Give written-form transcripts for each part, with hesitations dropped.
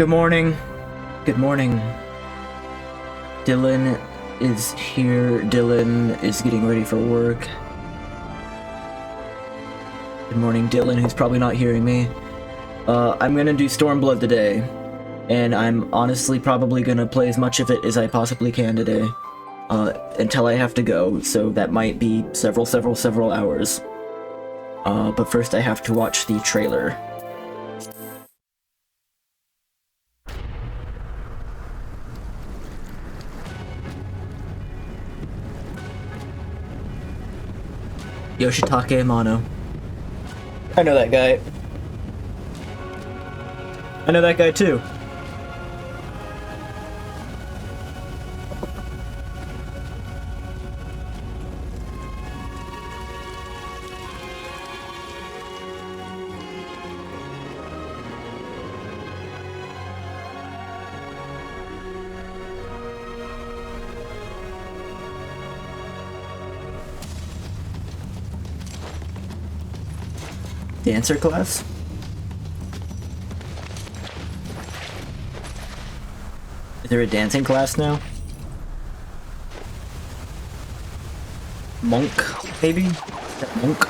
Good morning. Good morning. Dylan is here. Dylan is getting ready for work. Good morning, Dylan, who's probably not hearing me. I'm gonna do Stormblood today, and I'm honestly probably gonna play as much of it as I possibly can today, until I have to go, so that might be several hours. But first I have to watch the trailer. Yoshitake Amano. I know that guy. I know that guy too. Dancer class? Is there a dancing class now? Monk, maybe? Monk?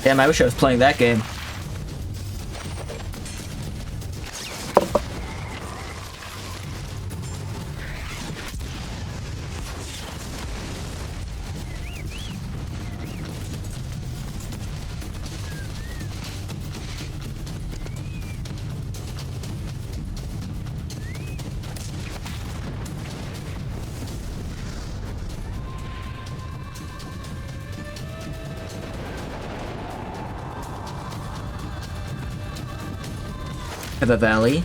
Damn, I wish I was playing that game. Have a valley.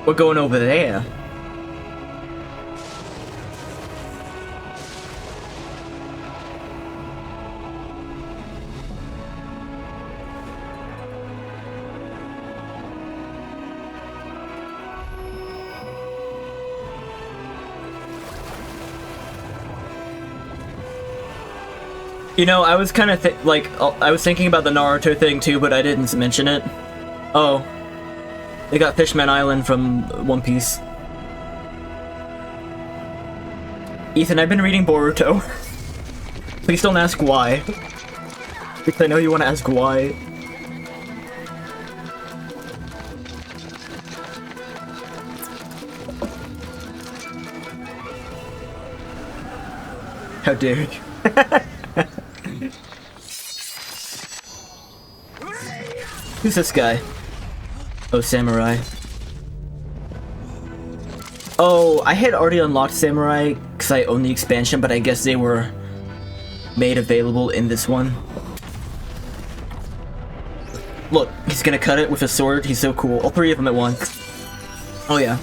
We're going over there. You know, I was kind of I was thinking about the Naruto thing too, but I didn't mention it. Oh, they got Fishman Island from One Piece. Ethan, I've been reading Boruto. Please don't ask why. Because I know you want to ask why. How dare you? Who's this guy? Oh, Samurai. Oh, I had already unlocked Samurai because I own the expansion, but I guess they were made available in this one. Look, he's gonna cut it with a sword. He's so cool. All three of them at once. Oh yeah.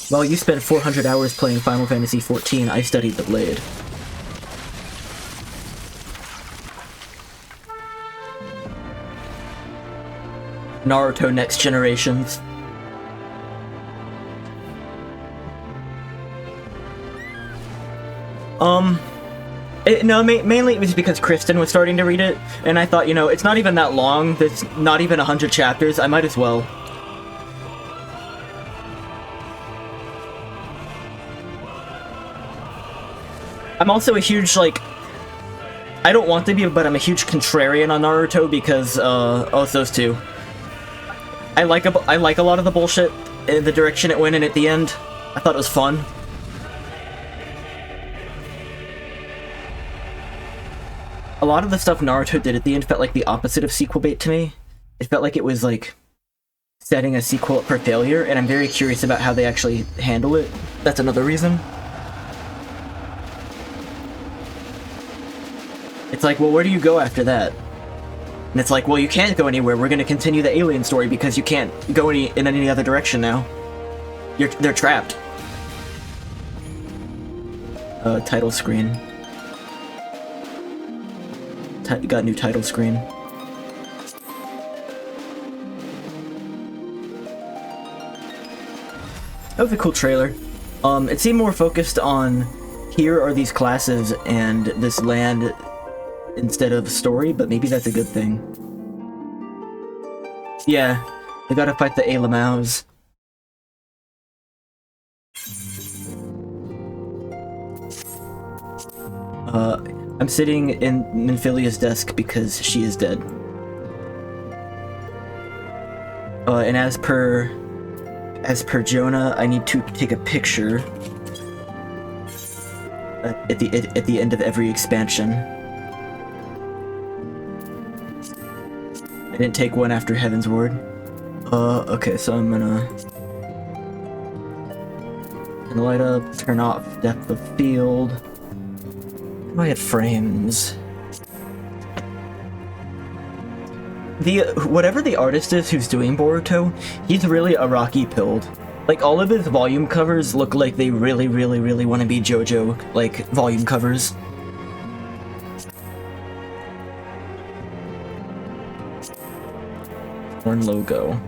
While you spent 400 hours playing Final Fantasy XIV, I studied the blade. Naruto Next Generations. Mainly it was because Kristen was starting to read it, and I thought, you know, it's not even that long, there's not even 100 chapters, I might as well. I'm also a huge, like, I don't want to be, but I'm a huge contrarian on Naruto because, oh, it's those two. I like a lot of the bullshit in the direction it went in at the end. I thought it was fun. A lot of the stuff Naruto did at the end felt like the opposite of sequel bait to me. It felt like it was, like, setting a sequel up for failure, and I'm very curious about how they actually handle it. That's another reason. It's like, well, where do you go after that? And it's like, well, you can't go anywhere. We're going to continue the Alien story because you can't go in any other direction now. They're trapped. Title screen. Got a new title screen. That was a cool trailer. It seemed more focused on here are these classes and this land instead of story, but maybe that's a good thing. Yeah, they gotta fight the Alamaus. I'm sitting in Minfilia's desk because she is dead. And as per Jonah, I need to take a picture at the end of every expansion. I didn't take one after Heaven's Ward. Okay, so I'm gonna light up, turn off depth of field. I had frames. Whatever the artist is who's doing Boruto, he's really Araki-pilled. Like, all of his volume covers look like they really, really, really want to be JoJo, like, volume covers. Horn logo.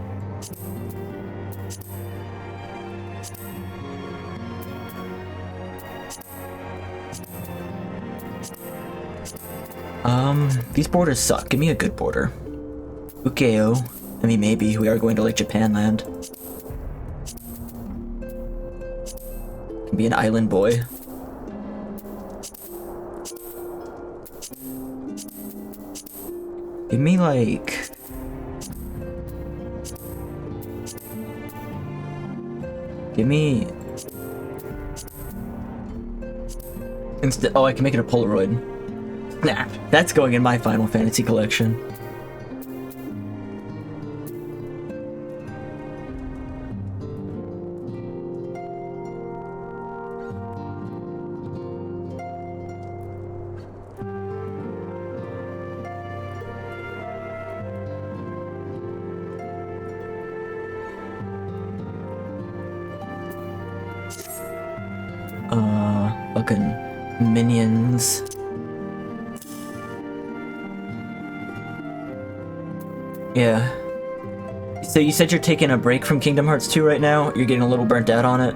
These borders suck. Give me a good border. Ukeo. I mean, maybe. We are going to, like, Japan land. Can be an island boy. Give me, like... Give me... Oh, I can make it a Polaroid. Snap. That's going in my Final Fantasy collection. Fucking minions. Yeah. So you said you're taking a break from Kingdom Hearts 2 right now? You're getting a little burnt out on it?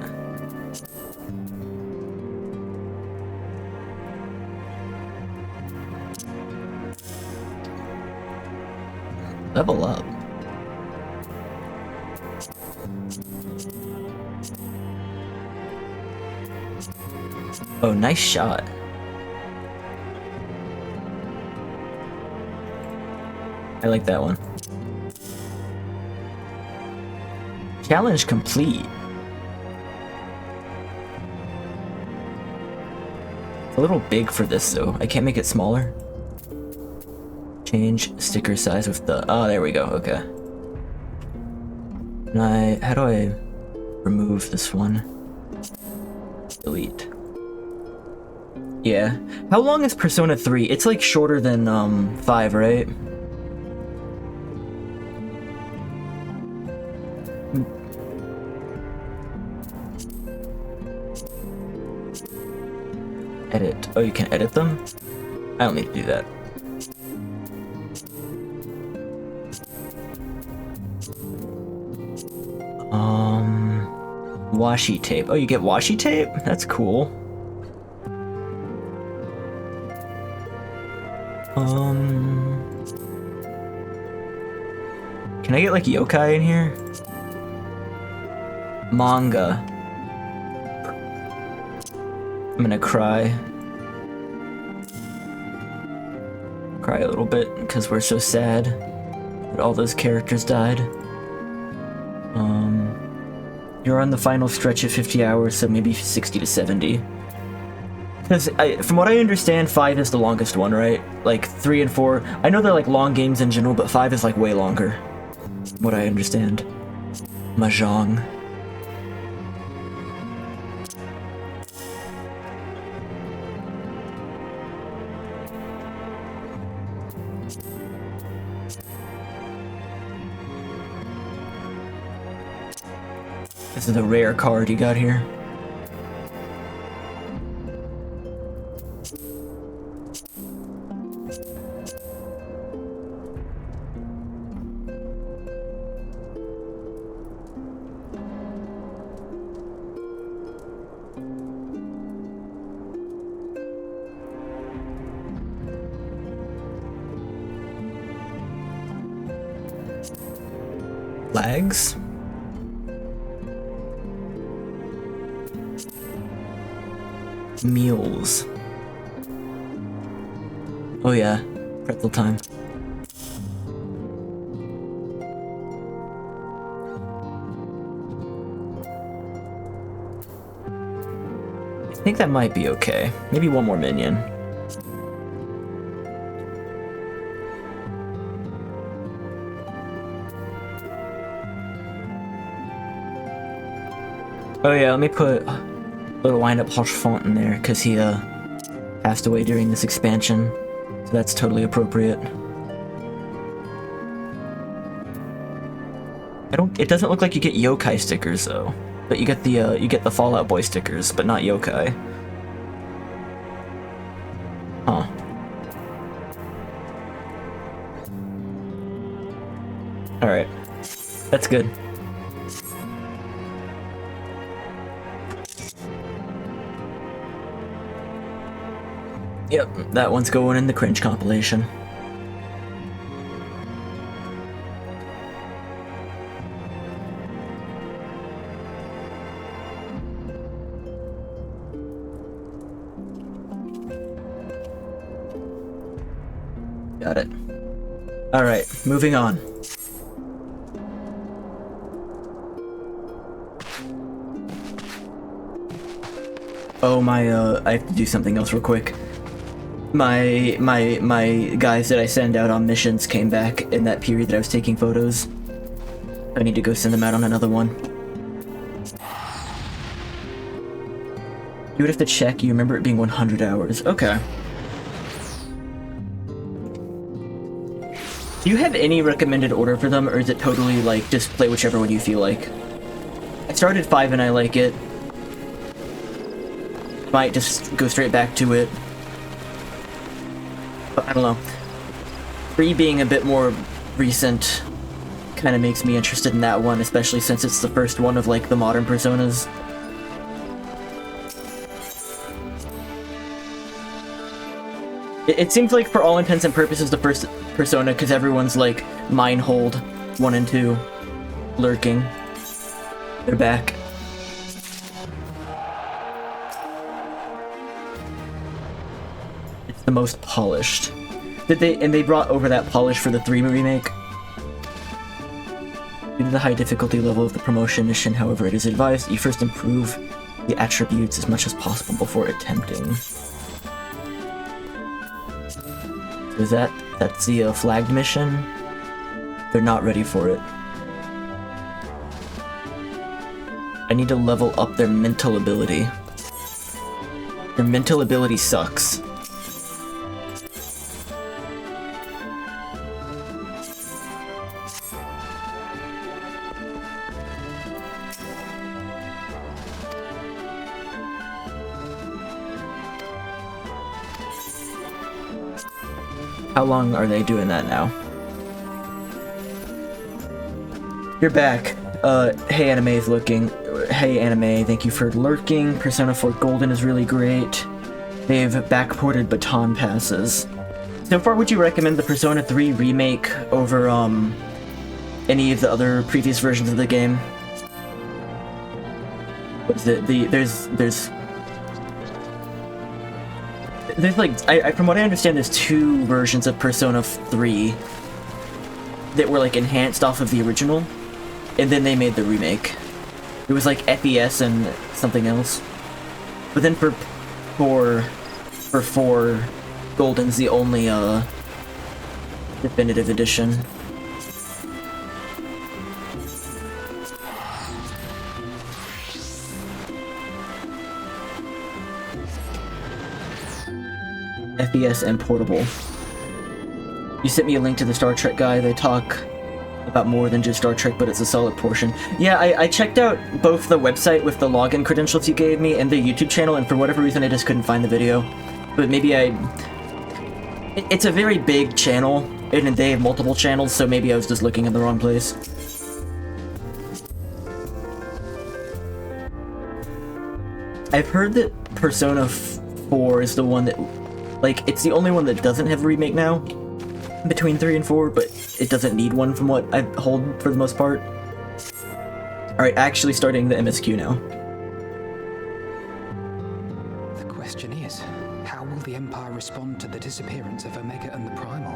Level up. Oh, nice shot. I like that one. Challenge complete. It's a little big for this though. I can't make it smaller. Change sticker size with the... Oh, there we go. Okay. And how do I remove this one? Delete. Yeah. How long is Persona 3? It's like shorter than 5, right? Edit. Oh, you can edit them? I don't need to do that. Washi tape. Oh, you get washi tape? That's cool. Can I get like yokai in here? Manga. I'm gonna cry. Cry a little bit because we're so sad that all those characters died. You're on the final stretch of 50 hours, so maybe 60 to 70. Because from what I understand, 5 is the longest one, right? Like 3 and 4. I know they're like long games in general, but 5 is like way longer. What I understand. Mahjong. This is a rare card you got here. Flags? Meals. Oh yeah, pretzel time. I think that might be okay. Maybe one more minion. Oh yeah, let me put a little wind-up Hochefont in there, because he passed away during this expansion, so that's totally appropriate. It doesn't look like you get yokai stickers though, but you get the Fallout Boy stickers, but not yokai. Huh. Alright. That's good. Yep, that one's going in the cringe compilation. Got it. Alright, moving on. Oh my, I have to do something else real quick. My guys that I send out on missions came back in that period that I was taking photos. I need to go send them out on another one. You would have to check, you remember it being 100 hours. Okay. Do you have any recommended order for them, or is it totally like, just play whichever one you feel like? I started 5 and I like it. Might just go straight back to it. But I don't know. 3 being a bit more recent kind of makes me interested in that one, especially since it's the first one of like the modern Personas. It seems like for all intents and purposes the first Persona, because everyone's like Minehold 1 and 2 lurking. They're back. The most polished. They brought over that polish for the 3 remake. Due to the high difficulty level of the promotion mission, however, it is advised that you first improve the attributes as much as possible before attempting. So is that's the flagged mission? They're not ready for it. I need to level up their mental ability. Their mental ability sucks. How long are they doing that now? You're back. Hey Anime is looking. Hey Anime, thank you for lurking. Persona 4 Golden is really great. They've backported baton passes. So far, would you recommend the Persona 3 remake over any of the other previous versions of the game? What is it? There's like, from what I understand, there's 2 versions of Persona 3 that were like enhanced off of the original, and then they made the remake. It was like FES and something else. But then for 4, Golden's the only definitive edition. FPS and portable. You sent me a link to the Star Trek guy. They talk about more than just Star Trek, but it's a solid portion. Yeah, I checked out both the website with the login credentials you gave me and the YouTube channel, and for whatever reason I just couldn't find the video. But maybe it's a very big channel, and they have multiple channels, so maybe I was just looking in the wrong place. I've heard that Persona 4 is the one that, like, it's the only one that doesn't have a remake now, between 3 and 4, but it doesn't need one from what I hold for the most part. Alright, actually starting the MSQ now. The question is, how will the Empire respond to the disappearance of Omega and the Primal?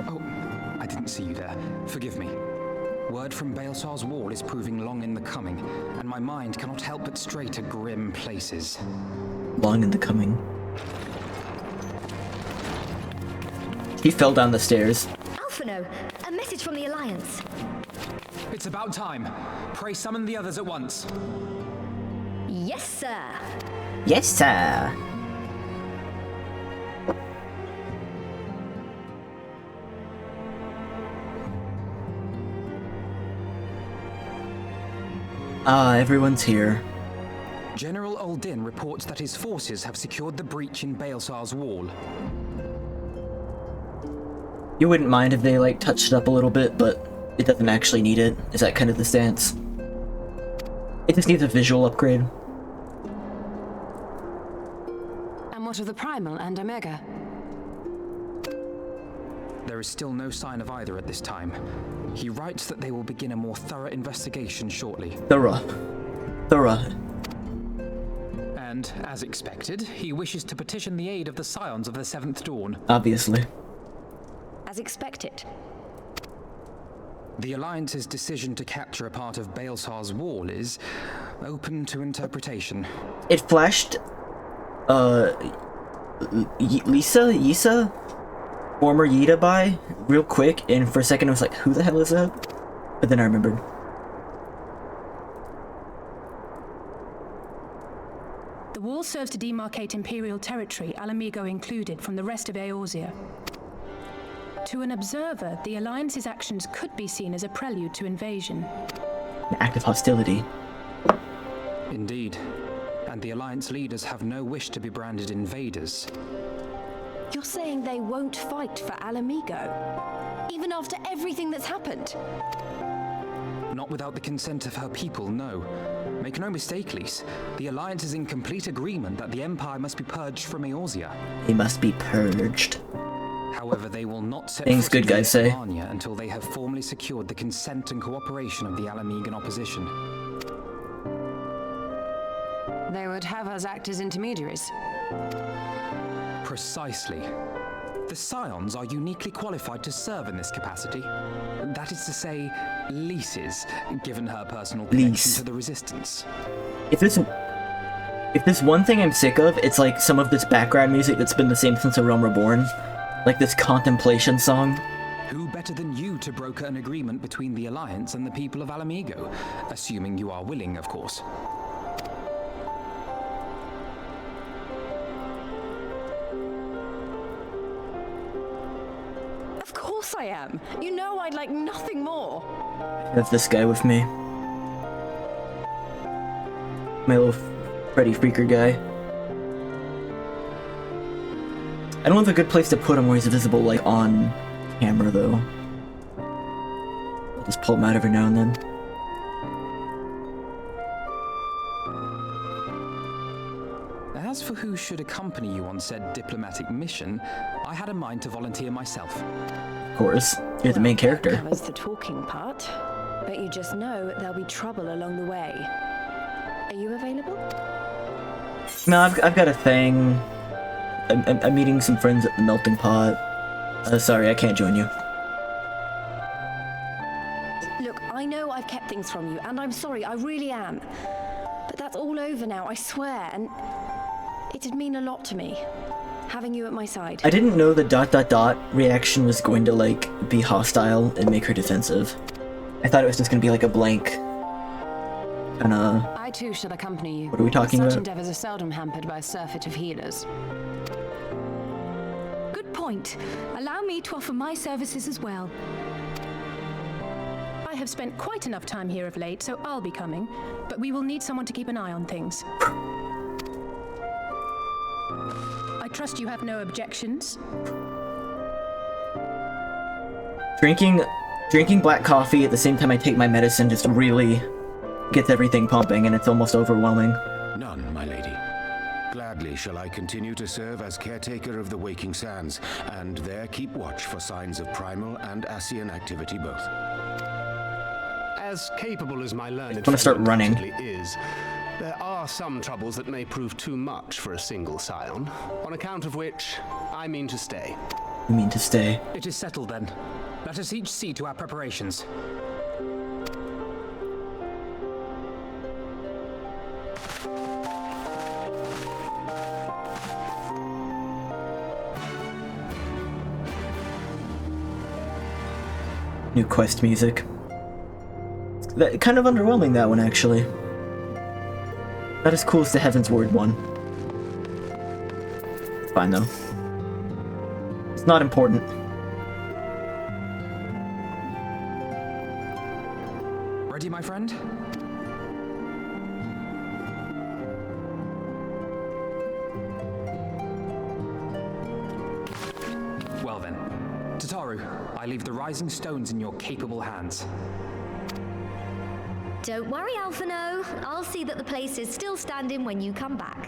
Oh, I didn't see you there. Forgive me. Word from Baelsar's wall is proving long in the coming, and my mind cannot help but stray to grim places. Long in the coming. He fell down the stairs. Alphino, a message from the Alliance. It's about time. Pray summon the others at once. Yes, sir. Yes, sir. Ah, everyone's here. General Uldin reports that his forces have secured the breach in Baelsar's wall. You wouldn't mind if they, like, touched it up a little bit, but it doesn't actually need it. Is that kind of the stance? It just needs a visual upgrade. And what of the Primal and Omega? There is still no sign of either at this time. He writes that they will begin a more thorough investigation shortly. Thorough. And, as expected, he wishes to petition the aid of the Scions of the Seventh Dawn. Obviously. As expected. The Alliance's decision to capture a part of Baelsar's wall is open to interpretation. It flashed, Lisa? Former Yida by, real quick, and for a second I was like, who the hell is that? But then I remembered. The wall serves to demarcate Imperial territory, Alamigo included, from the rest of Eorzea. To an observer, the Alliance's actions could be seen as a prelude to invasion. An act of hostility. Indeed. And the Alliance leaders have no wish to be branded invaders. You're saying they won't fight for Alamigo? Even after everything that's happened? Not without the consent of her people, no. Make no mistake, Lise. The Alliance is in complete agreement that the Empire must be purged from Eorzea. He must be purged. However, they will not set Things good guys say. Arnia until they have formally secured the consent and cooperation of the Alamigan opposition. They would have us act as intermediaries. Precisely. The Scions are uniquely qualified to serve in this capacity. That is to say, Lise's, given her personal connection to the Resistance. If there's one thing I'm sick of, it's like some of this background music that's been the same since A Realm Reborn. Like this contemplation song. Who better than you to broker an agreement between the Alliance and the people of Alamigo? Assuming you are willing, of course. Of course I am. You know I'd like nothing more. I have this guy with me. My little Freddy Freaker guy. I don't have a good place to put him where he's visible, like, on camera, though. I'll just pull him out every now and then. As for who should accompany you on said diplomatic mission, I had in mind to volunteer myself. Of course, you're the main character. That covers the talking part. But you just know there'll be trouble along the way. Are you available? No, I've got a thing. I'm meeting some friends at the melting pot. Sorry, I can't join you. Look, I know I've kept things from you, and I'm sorry, I really am. But that's all over now, I swear, and it did mean a lot to me, having you at my side. I didn't know the ... reaction was going to, like, be hostile and make her defensive. I thought it was just gonna be like a blank Kinda... I too shall accompany you. What are we talking Such about? endeavors are seldom hampered by a surfeit of healers. Good point. Allow me to offer my services as well. I have spent quite enough time here of late, so I'll be coming. But we will need someone to keep an eye on things. I trust you have no objections. Drinking black coffee at the same time I take my medicine just really gets everything pumping, and it's almost overwhelming. None, my lady. Gladly shall I continue to serve as caretaker of the Waking Sands, and there keep watch for signs of primal and Ascian activity both. As capable as my learned wanna start friend running. undoubtedly is, there are some troubles that may prove too much for a single scion, on account of which I mean to stay. You mean to stay? It is settled then. Let us each see to our preparations. New quest music. That kind of underwhelming, that one, actually. Not as cool as the Heaven's Word one. It's fine, though. It's not important. Ready, my friend? Well then, Tataru, I leave the rising stones in your capable hands. Don't worry, Alphino. I'll see that the place is still standing when you come back.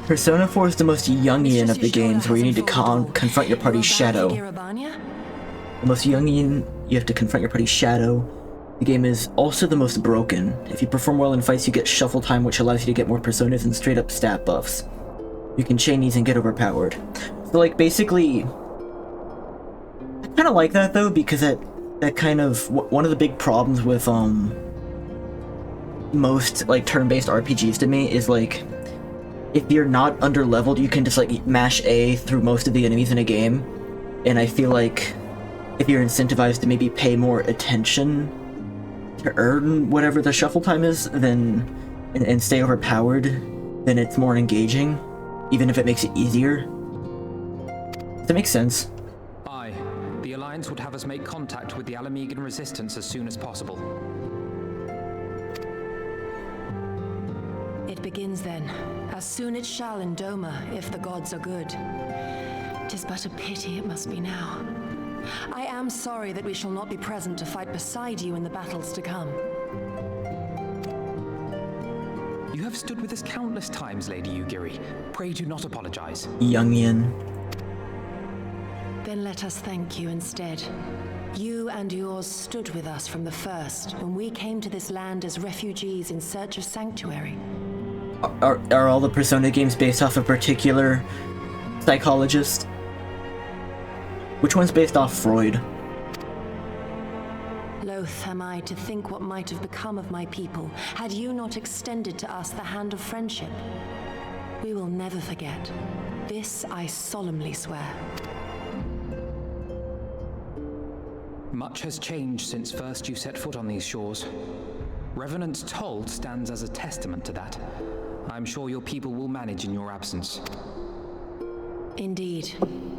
Persona 4 is the most Jungian of the games, where you need to confront your party's shadow. The most Jungian, you have to confront your party's shadow. The game is also the most broken. If you perform well in fights, you get shuffle time, which allows you to get more personas and straight up stat buffs. You can chain these and get overpowered. So, like, basically, I kind of like that though, because that kind of one of the big problems with most like turn-based RPGs to me is like, if you're not under-leveled, you can just like mash A through most of the enemies in a game, and I feel like if you're incentivized to maybe pay more attention to earn whatever the shuffle time is, then and stay overpowered, then it's more engaging, even if it makes it easier. Does that make sense? Aye. The Alliance would have us make contact with the Alamegan resistance as soon as possible. It begins then. As soon it shall in Doma, if the gods are good. 'Tis but a pity it must be now. I am sorry that we shall not be present to fight beside you in the battles to come. You have stood with us countless times, Lady Yugiri. Pray do not apologize. Jungian. Then let us thank you instead. You and yours stood with us from the first, when we came to this land as refugees in search of sanctuary. Are all the Persona games based off a particular psychologist? Which one's based off Freud? Loath am I to think what might have become of my people, had you not extended to us the hand of friendship. We will never forget. This I solemnly swear. Much has changed since first you set foot on these shores. Revenant's Toll stands as a testament to that. I'm sure your people will manage in your absence. Indeed.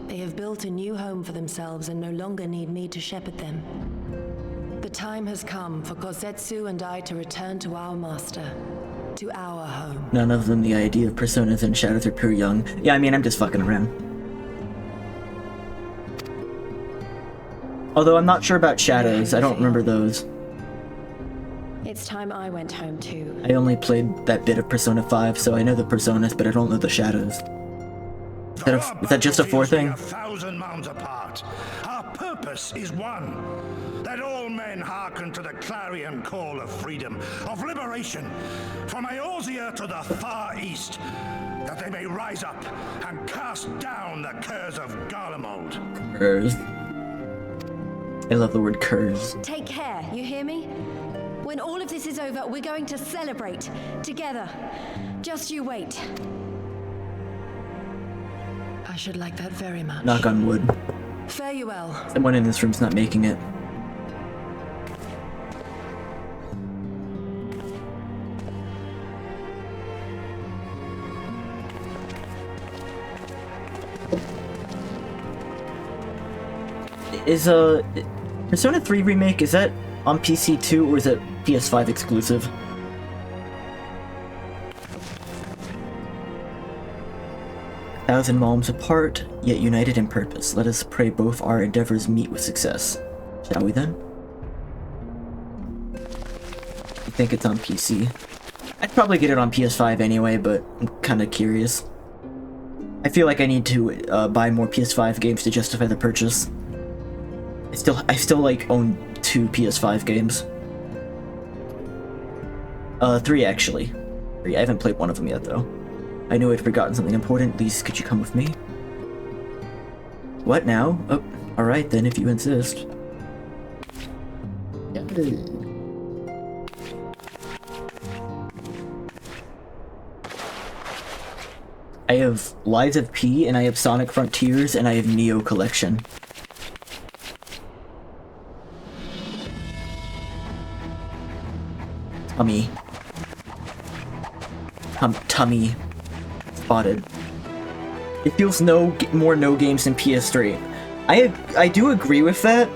They have built a new home for themselves and no longer need me to shepherd them. The time has come for Kozetsu and I to return to our master, to our home. None of them the idea of personas and shadows are pure young. Yeah, I mean, I'm just fucking around. Although I'm not sure about shadows, I don't remember those. It's time I went home too. I only played that bit of Persona 5, so I know the personas, but I don't know the shadows. Is that just a 4 thing? 1,000 miles apart. Our purpose is one. Let all men hearken to the clarion call of freedom, of liberation, from Eorzea to the far east, that they may rise up and cast down the curse of Garlemald. I love the word curves. Take care, you hear me? When all of this is over, we're going to celebrate together. Just you wait. I should like that very much. Knock on wood. Fare you well. Someone in this room's not making it. Is Persona 3 Remake, is that on PC too, or is it PS5 exclusive? Thousand malms apart, yet united in purpose. Let us pray both our endeavors meet with success. Shall we then? I think it's on PC. I'd probably get it on PS5 anyway, but I'm kinda curious. I feel like I need to buy more PS5 games to justify the purchase. I still like own 2 PS5 games. 3 actually. 3. I haven't played one of them yet though. I knew I'd forgotten something important. Please, could you come with me? What now? Oh, alright then, if you insist. I have Lives of P, and I have Sonic Frontiers, and I have Neo Collection. Tummy. Spotted. It feels more no games than PS3. I do agree with that.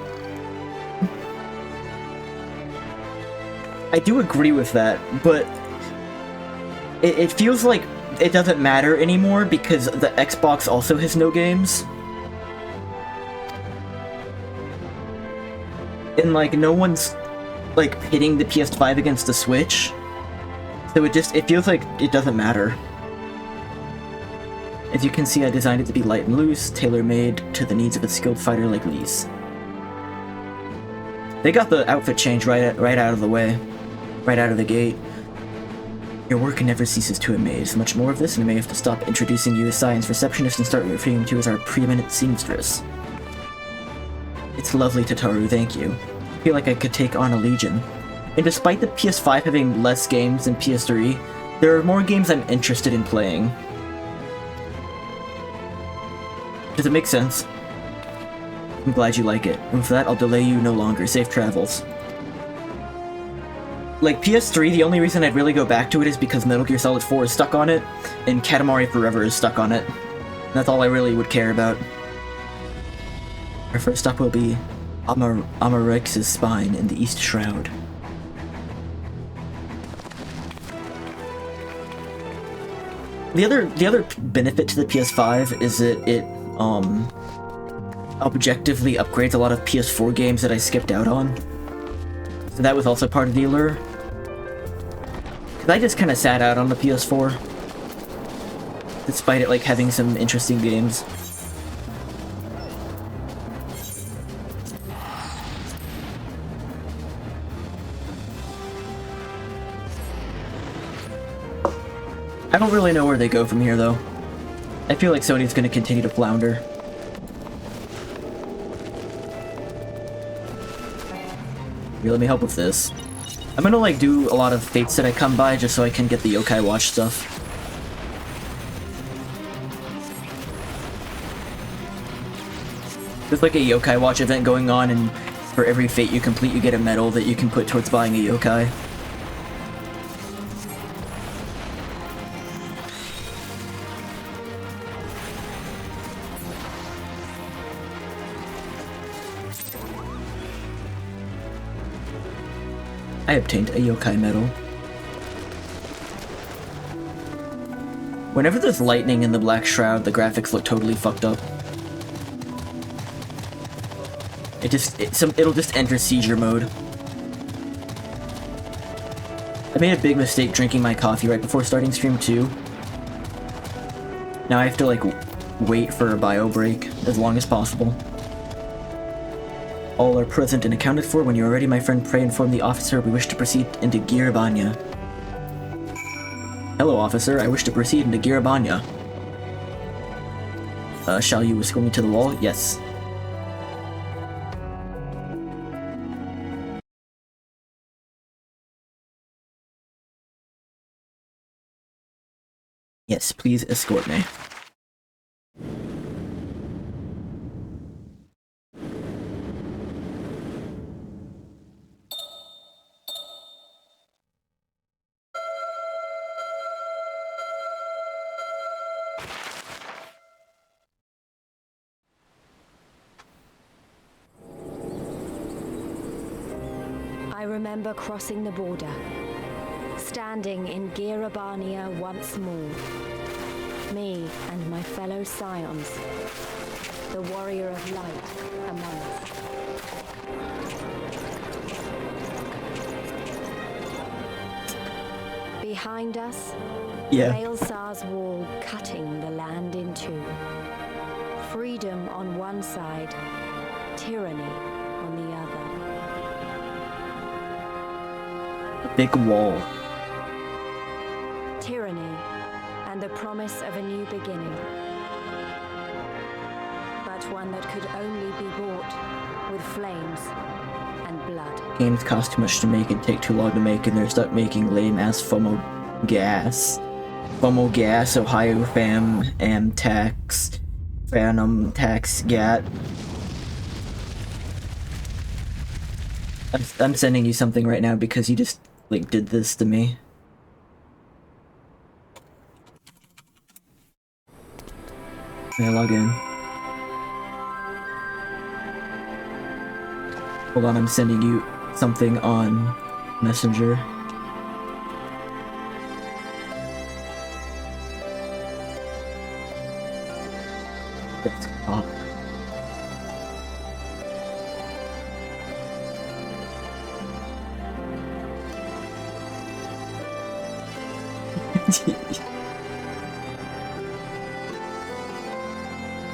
But it feels like it doesn't matter anymore because the Xbox also has no games. And like no one's like pitting the PS5 against the Switch. So it feels like it doesn't matter. As you can see, I designed it to be light and loose, tailor-made to the needs of a skilled fighter like Lise. They got the outfit change right out of the way. Right out of the gate. Your work never ceases to amaze. Much more of this, and I may have to stop introducing you as Science Receptionist and start referring to you as our preeminent seamstress. It's lovely, Tataru, thank you. I feel like I could take on a legion. And despite the PS5 having less games than PS3, there are more games I'm interested in playing. Does it make sense? I'm glad you like it. And for that, I'll delay you no longer. Safe travels. Like, PS3, the only reason I'd really go back to it is because Metal Gear Solid 4 is stuck on it, and Katamari Forever is stuck on it. That's all I really would care about. Our first stop will be Amarex's spine in the East Shroud. The other benefit to the PS5 is that it objectively upgrades a lot of PS4 games that I skipped out on. So that was also part of the allure. Cause I just kind of sat out on the PS4, despite it like having some interesting games. I don't really know where they go from here, though. I feel like Sony's gonna continue to flounder. Here, let me help with this. I'm gonna, like, do a lot of fates that I come by just so I can get the Yokai Watch stuff. There's, like, a Yokai Watch event going on, and for every fate you complete, you get a medal that you can put towards buying a yokai. I obtained a yokai medal. Whenever there's lightning in the Black Shroud, the graphics look totally fucked up. It'll just enter seizure mode. I made a big mistake drinking my coffee right before starting stream 2. Now I have to like wait for a bio break as long as possible. All are present and accounted for. When you are ready, my friend, pray inform the officer we wish to proceed into Girabanya. Hello, officer. I wish to proceed into Girabanya. Shall you escort me to the wall? Yes. Yes, please escort me. I remember crossing the border, standing in Girabania once more. Me and my fellow scions, the warrior of light among us. Behind us, Maelsar's wall cutting the land in two. Freedom on one side, tyranny on the other. Big wall. Tyranny and the promise of a new beginning. But one that could only be bought with flames and blood. Games cost too much to make and take too long to make, and they're stuck making lame-ass FOMO gas. FOMO gas, Ohio fam, tax, Phantom tax, gat. I'm sending you something right now because you just, like, did this to me. Okay, log in. Hold on, I'm sending you something on Messenger. That's off.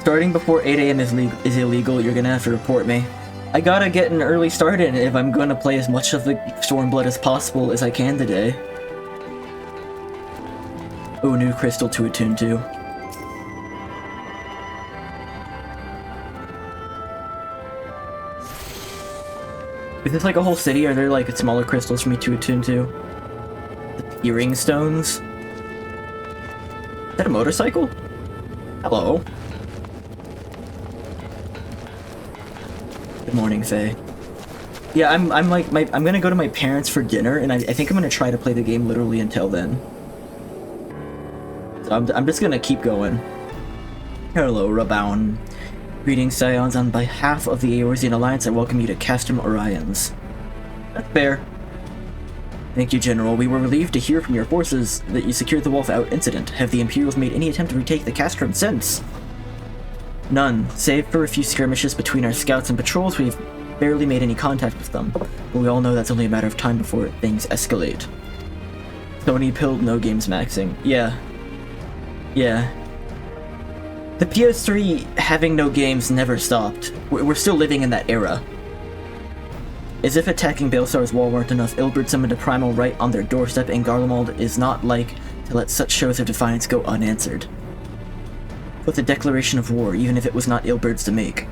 Starting before 8 AM is illegal. You're gonna have to report me. I gotta get an early start in if I'm gonna play as much of the Stormblood as possible as I can today. Oh, new crystal to attune to. Is this like a whole city? Are there like smaller crystals for me to attune to? The peering stones? Is that a motorcycle? Hello. Good morning, Faye. Yeah, I'm gonna go to my parents for dinner, and I think I'm gonna try to play the game literally until then. So I'm just gonna keep going. Hello, Rabound. Greetings, Scions. On behalf of the Eorzean Alliance, I welcome you to Castrum Orions. That's fair. Thank you, General. We were relieved to hear from your forces that you secured the wall without incident. Have the Imperials made any attempt to retake the Castrum since? None. Save for a few skirmishes between our scouts and patrols, we've barely made any contact with them. But we all know that's only a matter of time before things escalate. Tony pilled no games maxing. Yeah. Yeah. The PS3 having no games never stopped. We're still living in that era. As if attacking Baelsar's wall weren't enough, Ilberd summoned a primal right on their doorstep, and Garlemald is not like to let such shows of defiance go unanswered. With a declaration of war, even if it was not Ilberd's to make.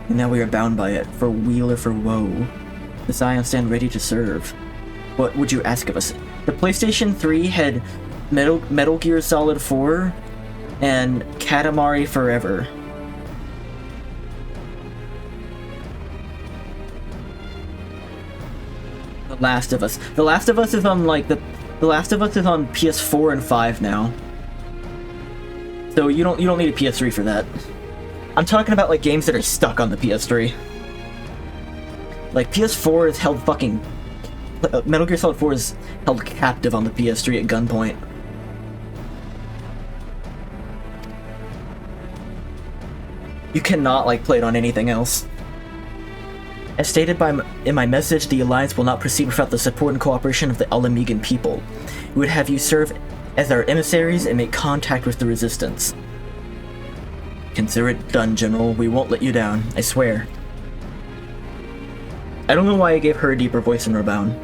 And now we are bound by it, for weal or for woe. The Scions stand ready to serve. What would you ask of us? The PlayStation 3 had Metal Gear Solid 4 and Katamari Forever. The Last of Us. The Last of Us is on like The Last of Us is on PS4 and 5 now. So you don't need a PS3 for that. I'm talking about like games that are stuck on the PS3. Like PS4 is held fucking Metal Gear Solid 4 is held captive on the PS3 at gunpoint. You cannot, like, play it on anything else. As stated in my message, the Alliance will not proceed without the support and cooperation of the Alamegan people. We would have you serve as our emissaries and make contact with the Resistance. Consider it done, General. We won't let you down. I swear. I don't know why I gave her a deeper voice in Rabound.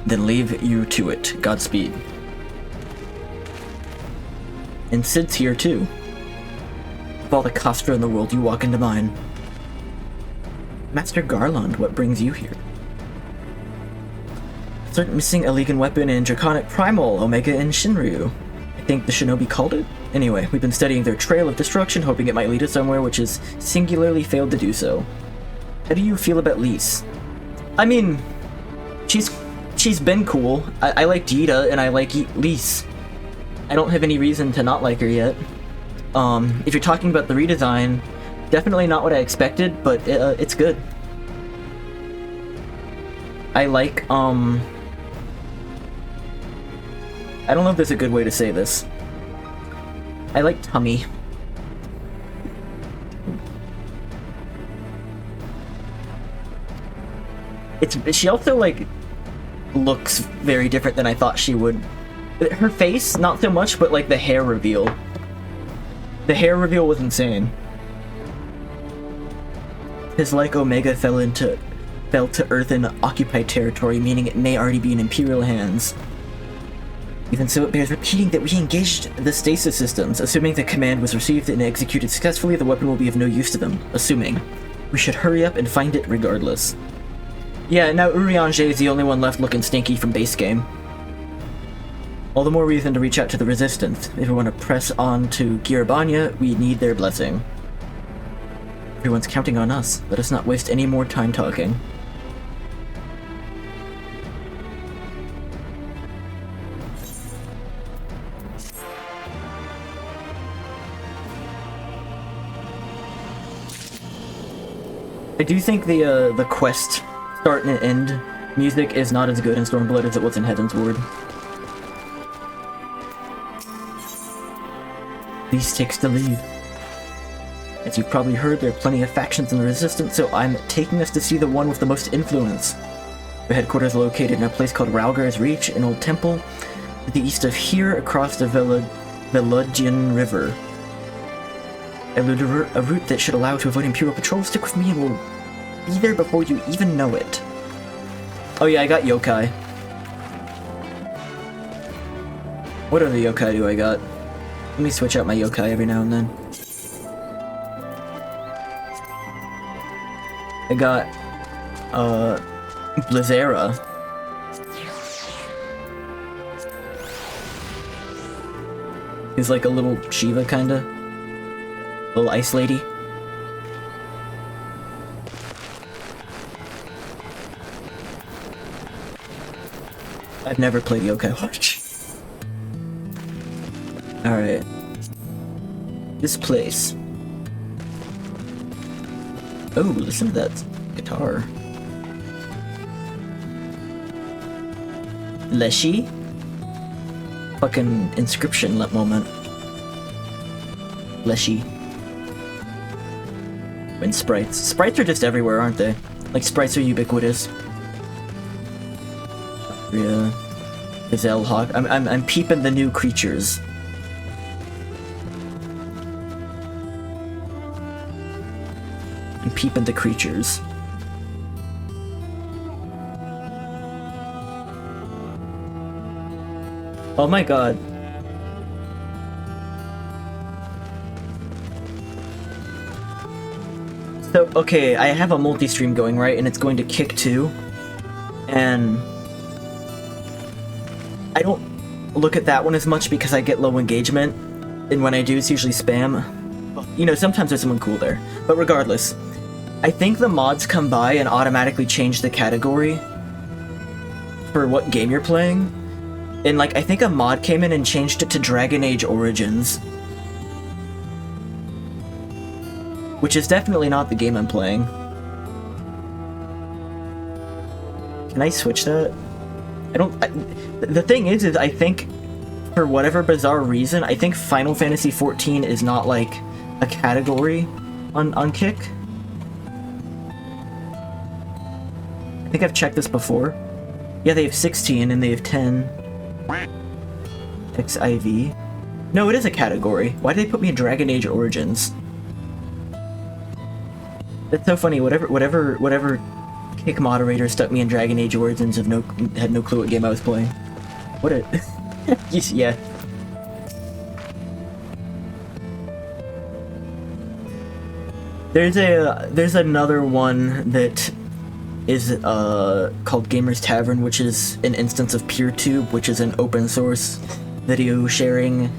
Then leave you to it. Godspeed. And Sid's here, too. Of all the Castra in the world, you walk into mine. Master Garland, what brings you here? Start missing a Legion weapon and Draconic Primal, Omega and Shinryu. I think the shinobi called it? Anyway, we've been studying their trail of destruction, hoping it might lead us somewhere, which has singularly failed to do so. How do you feel about Lise? I mean, she's been cool. I like Jita and I like Lise. I don't have any reason to not like her yet. If you're talking about the redesign, definitely not what I expected, but it's good. I like, I don't know if there's a good way to say this. I like Tummy. She also, like, looks very different than I thought she would. Her face, not so much, but, like, the hair reveal. The hair reveal was insane. His like Omega fell to Earth in occupied territory, meaning it may already be in Imperial hands. Even so, it bears repeating that we engaged the stasis systems. Assuming the command was received and executed successfully, the weapon will be of no use to them. Assuming. We should hurry up and find it regardless. Yeah, now Urianger is the only one left looking stinky from base game. All the more reason to reach out to the Resistance. If we want to press on to Girabania, we need their blessing. Everyone's counting on us. Let us not waste any more time talking. I do think the quest start and end music is not as good in Stormblood as it was in Heaven's Ward. Lise takes the lead. As you've probably heard, there are plenty of factions in the Resistance, so I'm taking us to see the one with the most influence. Their headquarters are located in a place called Raugar's Reach, an old temple to the east of here across the Veludgian River. A route that should allow to avoid Imperial patrols. Stick with me and we'll be there before you even know it. Oh yeah, I got yokai. What other yokai do I got? Let me switch out my yokai every now and then. I got, Blizzera. He's like a little Shiva, kinda. Little ice lady. I've never played Yokai Watch. Alright. This place. Oh, listen to that guitar. Leshy? Fucking inscription moment. Leshy. And sprites. Sprites are just everywhere, aren't they? Like, sprites are ubiquitous. Yeah. Gazelle Hawk. I'm peeping the new creatures. I'm peeping the creatures. Oh my god. So, okay, I have a multi-stream going, right? And it's going to kick too. And I don't look at that one as much because I get low engagement. And when I do, it's usually spam. You know, sometimes there's someone cool there. But regardless, I think the mods come by and automatically change the category for what game you're playing. And, like, I think a mod came in and changed it to Dragon Age Origins. Which is definitely not the game I'm playing. Can I switch that? The thing is I think, for whatever bizarre reason, I think Final Fantasy XIV is not, like, a category on Kick. I think I've checked this before. Yeah, they have 16 and they have 10. XIV. No, it is a category. Why did they put me in Dragon Age Origins? That's so funny. Whatever Kick moderator stuck me in Dragon Age Origins had no clue what game I was playing. What a yeah. There's another one that is called Gamer's Tavern, which is an instance of PeerTube, which is an open source video sharing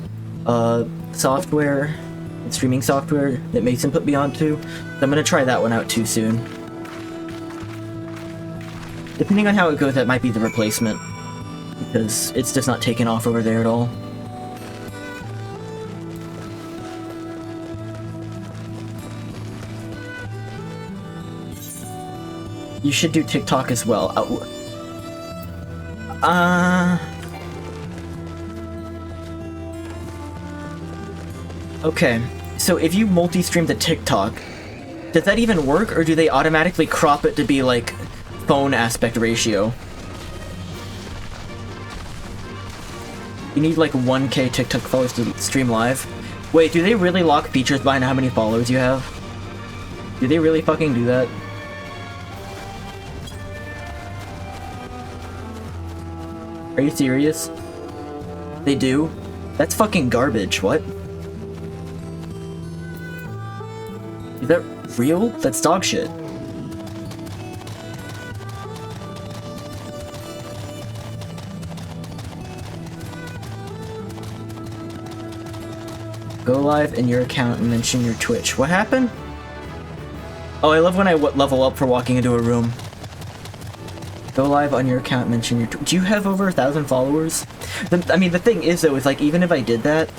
software, streaming software that Mason put me onto. So I'm gonna try that one out too soon. Depending on how it goes, that might be the replacement, because it's just not taking off over there at all. You should do TikTok as well. Okay, so if you multi-stream to TikTok, does that even work, or do they automatically crop it to be like phone aspect ratio? You need like 1K TikTok followers to stream live. Wait, do they really lock features behind how many followers you have? Do they really fucking do that? Are you serious? They do? That's fucking garbage, what? Is that real? That's dog shit. Go live in your account and mention your Twitch. What happened? Oh, I love when I level up for walking into a room. Go live on your account, mention your... Do you have over 1,000 followers? I mean, the thing is, though, is, like, even if I did that,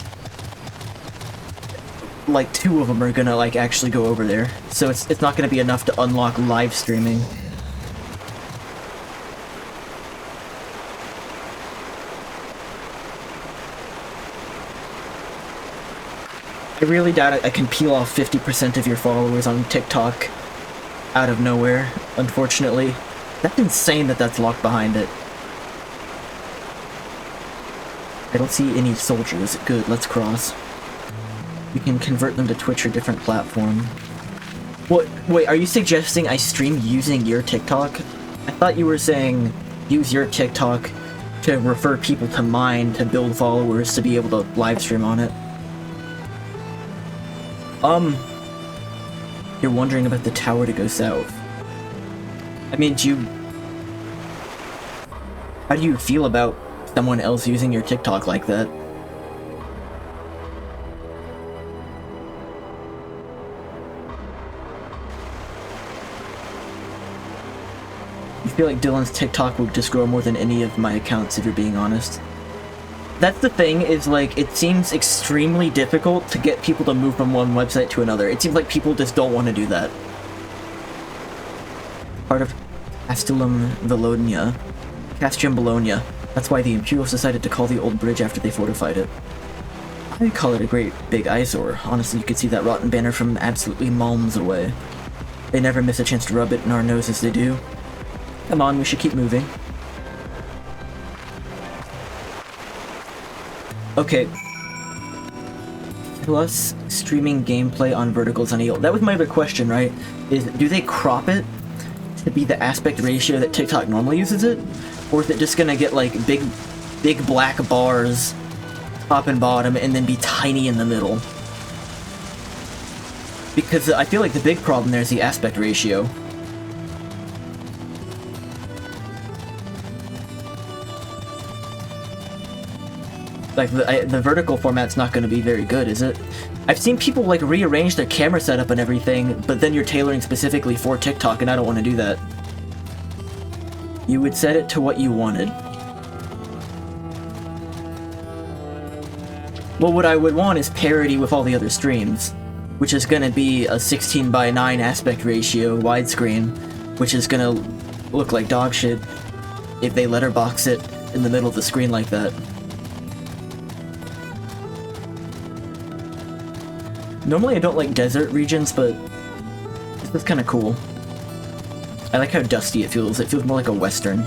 like, 2 of them are gonna, like, actually go over there. So it's not gonna be enough to unlock live streaming. I really doubt I can peel off 50% of your followers on TikTok out of nowhere, unfortunately. That's insane that that's locked behind it. I don't see any soldiers. Good, let's cross. We can convert them to Twitch or different platform. What? Wait, are you suggesting I stream using your TikTok? I thought you were saying use your TikTok to refer people to mine to build followers to be able to live stream on it. You're wondering about the tower to go south. I mean, how do you feel about someone else using your TikTok like that? I feel like Dylan's TikTok will just grow more than any of my accounts, if you're being honest. That's the thing, is like, it seems extremely difficult to get people to move from one website to another. It seems like people just don't want to do that. Part of Castellum Bologna. Castrium Bologna. That's why the Imperials decided to call the old bridge after they fortified it. I call it a great big eyesore. Honestly, you could see that rotten banner from absolutely miles away. They never miss a chance to rub it in our noses, they do. Come on, we should keep moving. Okay. Plus, streaming gameplay on verticals on EO. That was my other question, right? Is, do they crop it to be the aspect ratio that TikTok normally uses it? Or is it just gonna get, like, big black bars top and bottom and then be tiny in the middle? Because I feel like the big problem there is the aspect ratio. Like, the vertical format's not going to be very good, is it? I've seen people, like, rearrange their camera setup and everything, but then you're tailoring specifically for TikTok, and I don't want to do that. You would set it to what you wanted. Well, what I would want is parity with all the other streams, which is going to be a 16:9 aspect ratio widescreen, which is going to look like dog shit if they letterbox it in the middle of the screen like that. Normally I don't like desert regions, but this is kind of cool. I like how dusty it feels. It feels more like a western.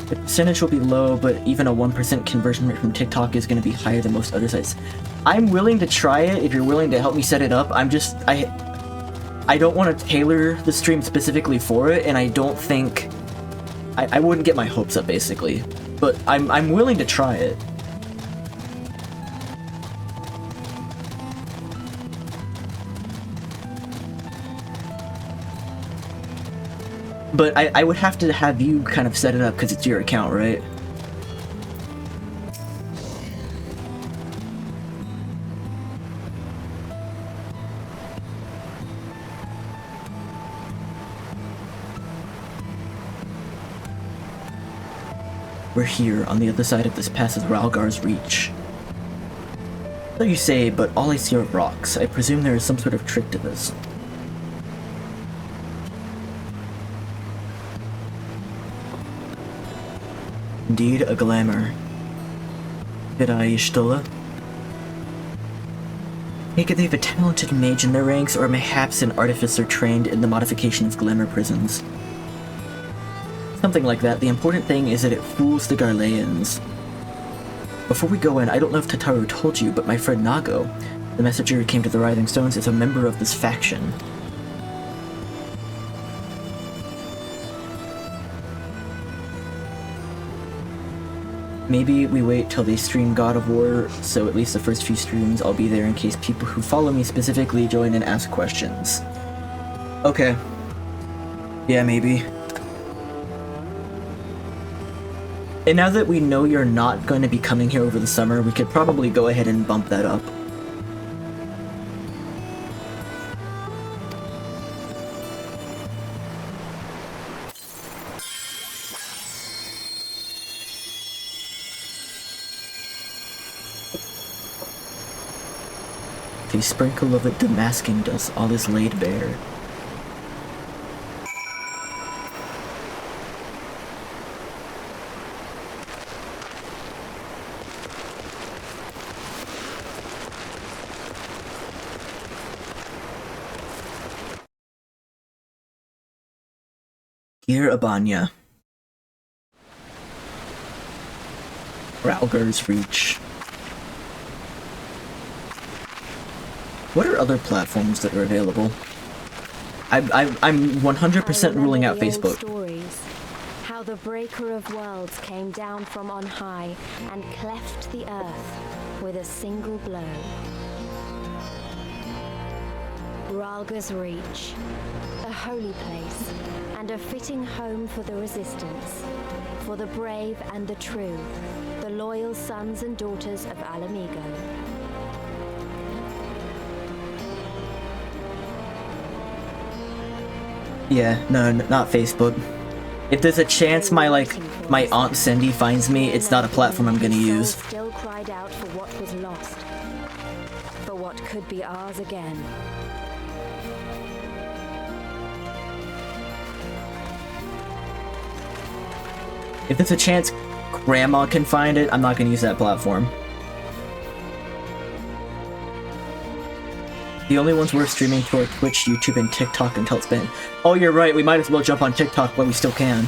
The percentage will be low, but even a 1% conversion rate from TikTok is going to be higher than most other sites. I'm willing to try it if you're willing to help me set it up. I don't want to tailor the stream specifically for it, and I don't think... I wouldn't get my hopes up, basically. But I'm willing to try it. But I would have to have you kind of set it up because it's your account, right? We're here, on the other side of this pass of Ralgar's reach. So you say, but all I see are rocks. I presume there is some sort of trick to this. Indeed, a glamour. Vidai Ishtola? Make it they have a talented mage in their ranks, or mayhaps an artificer trained in the modification of glamour prisons. Something like that. The important thing is that it fools the Garleans. Before we go in, I don't know if Tataru told you, but my friend Nago, the messenger who came to the Writhing Stones, is a member of this faction. Maybe we wait till they stream God of War, so at least the first few streams I'll be there in case people who follow me specifically join and ask questions. Okay. Yeah, maybe. And now that we know you're not going to be coming here over the summer, we could probably go ahead and bump that up. A sprinkle of it demasking dust, all is laid bare. Here, Abanya. Ralgar's Reach. What are other platforms that are available? I'm 100% ruling out Facebook. Stories, how the breaker of worlds came down from on high and cleft the earth with a single blow. Ralgar's Reach, a holy place and a fitting home for the resistance, for the brave and the true, the loyal sons and daughters of Alamigo. Yeah, no, not Facebook. If there's a chance my Aunt Cindy finds me, it's not a platform I'm gonna use. Still cried out for what was lost, for what could be ours again. If there's a chance Grandma can find it, I'm not gonna use that platform. The only ones we're streaming to are Twitch, YouTube, and TikTok until it's banned. Oh, you're right, we might as well jump on TikTok while we still can.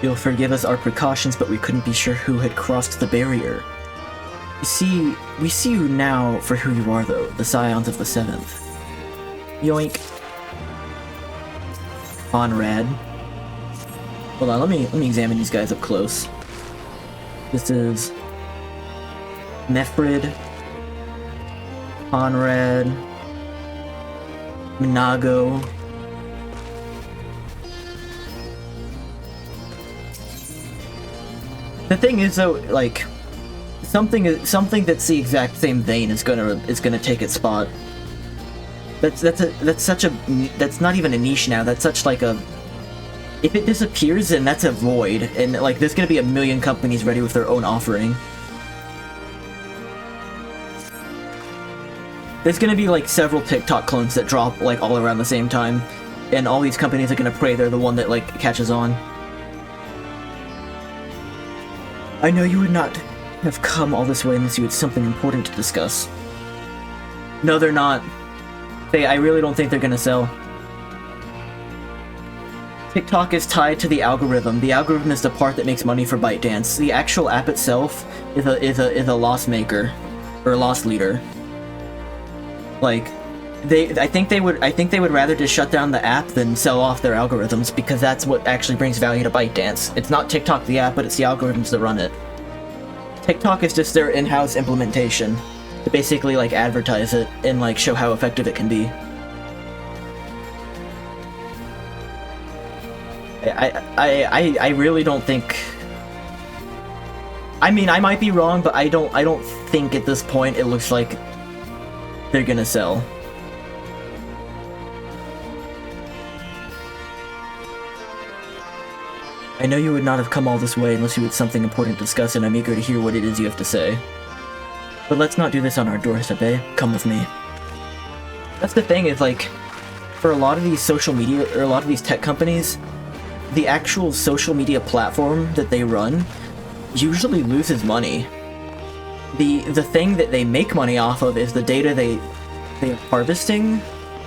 You'll forgive us our precautions, but we couldn't be sure who had crossed the barrier. You see, we see you now for who you are, though, the Scions of the Seventh. Yoink. Conrad. Hold on, let me examine these guys up close. This is Mefrid, Conrad, Minago. The thing is, though, like something that's the exact same vein is gonna take its spot. That's not even a niche now. That's such like a. If it disappears, then that's a void, and like there's gonna be a million companies ready with their own offering. There's gonna be like several TikTok clones that drop like all around the same time, and all these companies are gonna pray they're the one that like catches on. I know you would not have come all this way unless you had something important to discuss. No, they're not. I really don't think they're gonna sell. TikTok is tied to the algorithm. The algorithm is the part that makes money for ByteDance. The actual app itself is a loss maker or a loss leader. Like, I think they would rather just shut down the app than sell off their algorithms, because that's what actually brings value to ByteDance. It's not TikTok the app, but it's the algorithms that run it. TikTok is just their in-house implementation to basically like advertise it and like show how effective it can be. I really don't think. I mean, I might be wrong, but I don't think at this point it looks like they're gonna sell. I know you would not have come all this way unless you had something important to discuss, and I'm eager to hear what it is you have to say. But let's not do this on our doorstep, eh? Come with me. That's the thing, is like, for a lot of these social media, or a lot of these tech companies, the actual social media platform that they run usually loses money. The thing that they make money off of is the data they're harvesting,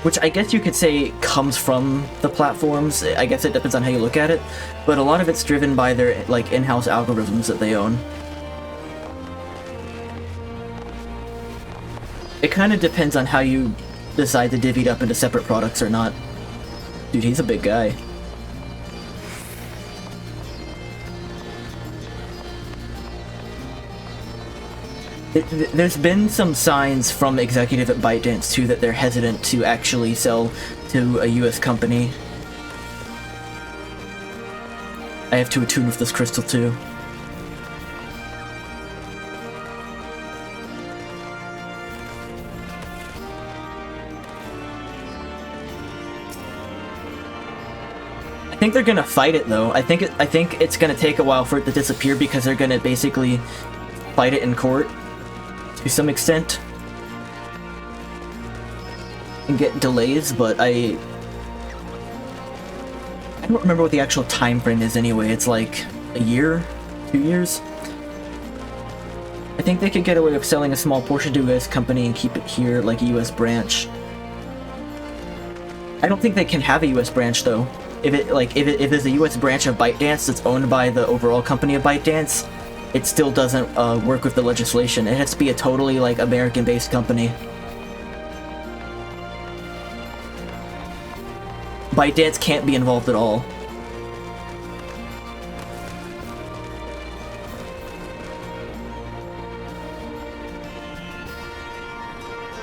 which I guess you could say comes from the platforms. I guess it depends on how you look at it, but a lot of it's driven by their like in-house algorithms that they own. It kind of depends on how you decide to divvy it up into separate products or not. Dude, he's a big guy. There's been some signs from executive at ByteDance too that they're hesitant to actually sell to a US company. I have to attune with this crystal too. I think they're gonna fight it though. I think it's gonna take a while for it to disappear because they're gonna basically fight it in court to some extent and get delays, but I don't remember what the actual time frame is anyway. It's like a year, 2 years. I think they could get away with selling a small portion to a US company and keep it here like a US branch. I don't think they can have a US branch though. If there's a US branch of ByteDance that's owned by the overall company of ByteDance, it still doesn't work with the legislation. It has to be a totally like American-based company. ByteDance can't be involved at all.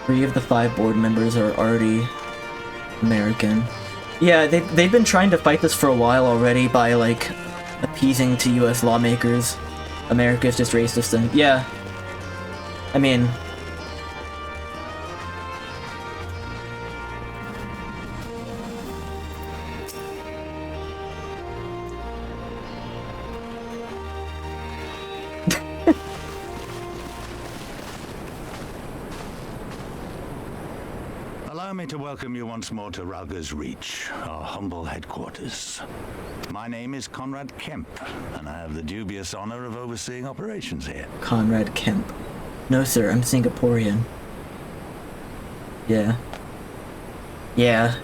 Three of the 5 board members are already American. Yeah, they've been trying to fight this for a while already by like appeasing to US lawmakers. America's just racist and yeah. I mean, Allow me to welcome you once more to Rauger's Reach, our humble headquarters. My name is Conrad Kemp, and I have the dubious honor of overseeing operations here. Conrad Kemp. No sir, I'm Singaporean. Yeah. Yeah.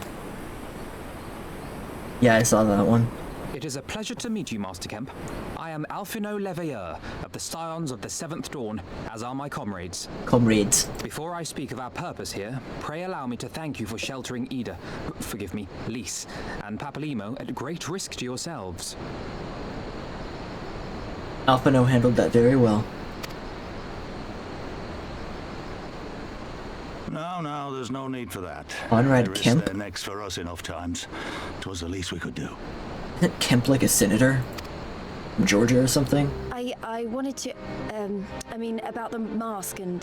Yeah, I saw that one. It is a pleasure to meet you, Master Kemp. I am Alphino Leveilleur of the Scions of the Seventh Dawn, as are my comrades. Comrades. Before I speak of our purpose here, pray allow me to thank you for sheltering Ida, forgive me, Lys, and Papalimo at great risk to yourselves. Alphino handled that very well. No, there's no need for that. Conrad Kemp? Their necks for us enough times. 'Twas the least we could do. Isn't Kemp like a senator? From Georgia or something? I wanted to, I mean, about the mask and...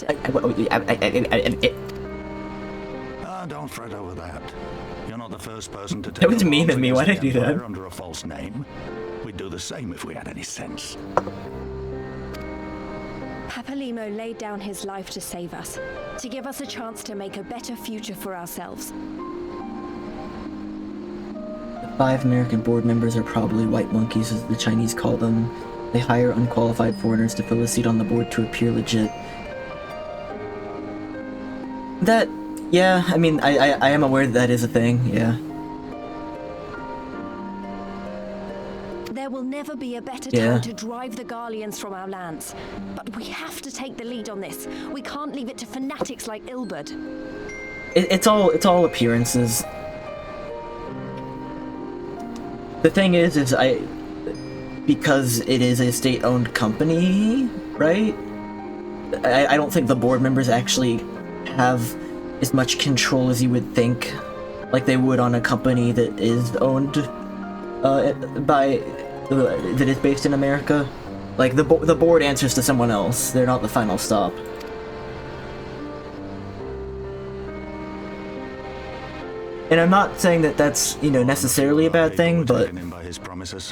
Don't fret over that. You're not the first person to That was mean of me, why did I do that? Under a false name. We'd do the same if we had any sense. Papalimo laid down his life to save us, to give us a chance to make a better future for ourselves. The 5 American board members are probably white monkeys, as the Chinese call them. They hire unqualified foreigners to fill a seat on the board to appear legit. That, yeah, I mean, I am aware that is a thing, yeah. There will never be a better time to drive the Garleans from our lands. But we have to take the lead on this. We can't leave it to fanatics like Ilberd. It's all appearances. The thing is because it is a state-owned company, right? I don't think the board members actually have as much control as you would think, like they would on a company that is owned that is based in America. Like the board answers to someone else. They're not the final stop. And I'm not saying that that's, you know, necessarily a bad thing, but By his promises.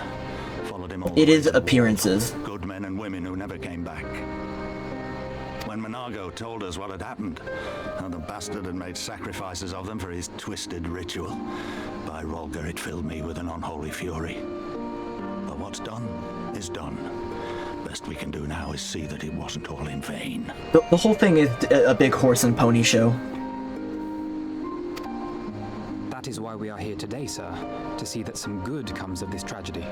Follow him all the It way is to the appearances. wall. Good men and women who never came back. When Monago told us what had happened, how the bastard had made sacrifices of them for his twisted ritual, by Rolger it filled me with an unholy fury. But what's done is done. Best we can do now is see that it wasn't all in vain. The whole thing is a big horse and pony show. That is why we are here today, sir, to see that some good comes of this tragedy.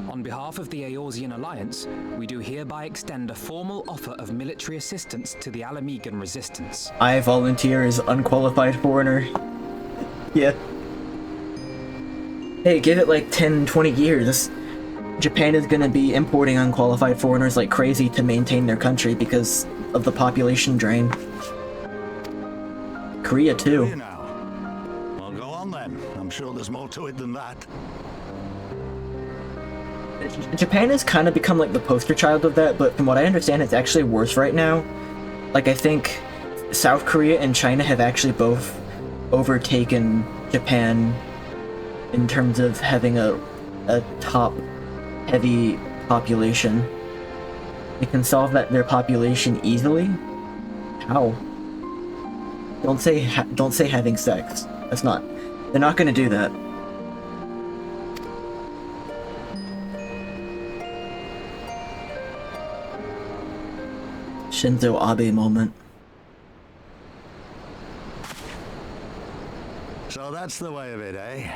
On behalf of the Eorzean Alliance, we do hereby extend a formal offer of military assistance to the Alamegan resistance. I volunteer as unqualified foreigner. Yeah. Hey, give it like 10, 20 years. Japan is gonna be importing unqualified foreigners like crazy to maintain their country because of the population drain. Korea too. You now. Well, go on then. I'm sure there's more to it than that. Japan has kind of become like the poster child of that, but from what I understand, it's actually worse right now. Like, I think South Korea and China have actually both overtaken Japan in terms of having a top-heavy population. They can solve their population easily. How? Don't say having sex. That's not. They're not gonna do that. Shinzo Abe moment. So that's the way of it, eh?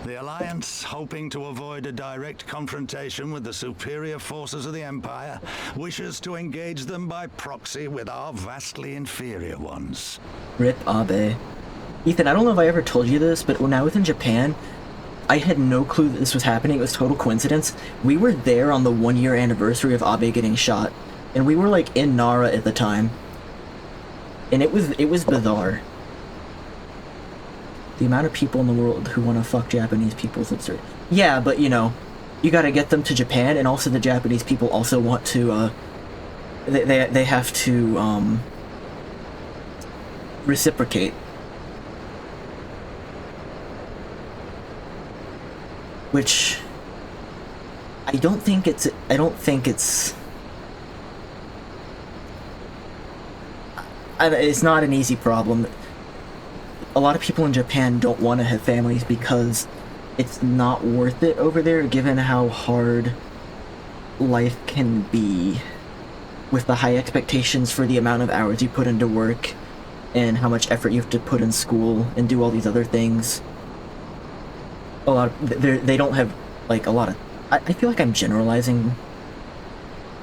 The Alliance, hoping to avoid a direct confrontation with the superior forces of the Empire, wishes to engage them by proxy with our vastly inferior ones. Rip Abe. Ethan, I don't know if I ever told you this, but when I was in Japan, I had no clue that this was happening. It was total coincidence. We were there on the 1-year anniversary of Abe getting shot, and we were like in Nara at the time. And it was bizarre. The amount of people in the world who want to fuck Japanese people is absurd. Yeah, but you know, you gotta get them to Japan, and also the Japanese people also want to, they have to, reciprocate. Which, I don't think it's, it's not an easy problem. A lot of people in Japan don't want to have families because it's not worth it over there, given how hard life can be with the high expectations for the amount of hours you put into work and how much effort you have to put in school and do all these other things. They don't have like a lot of, I feel like I'm generalizing,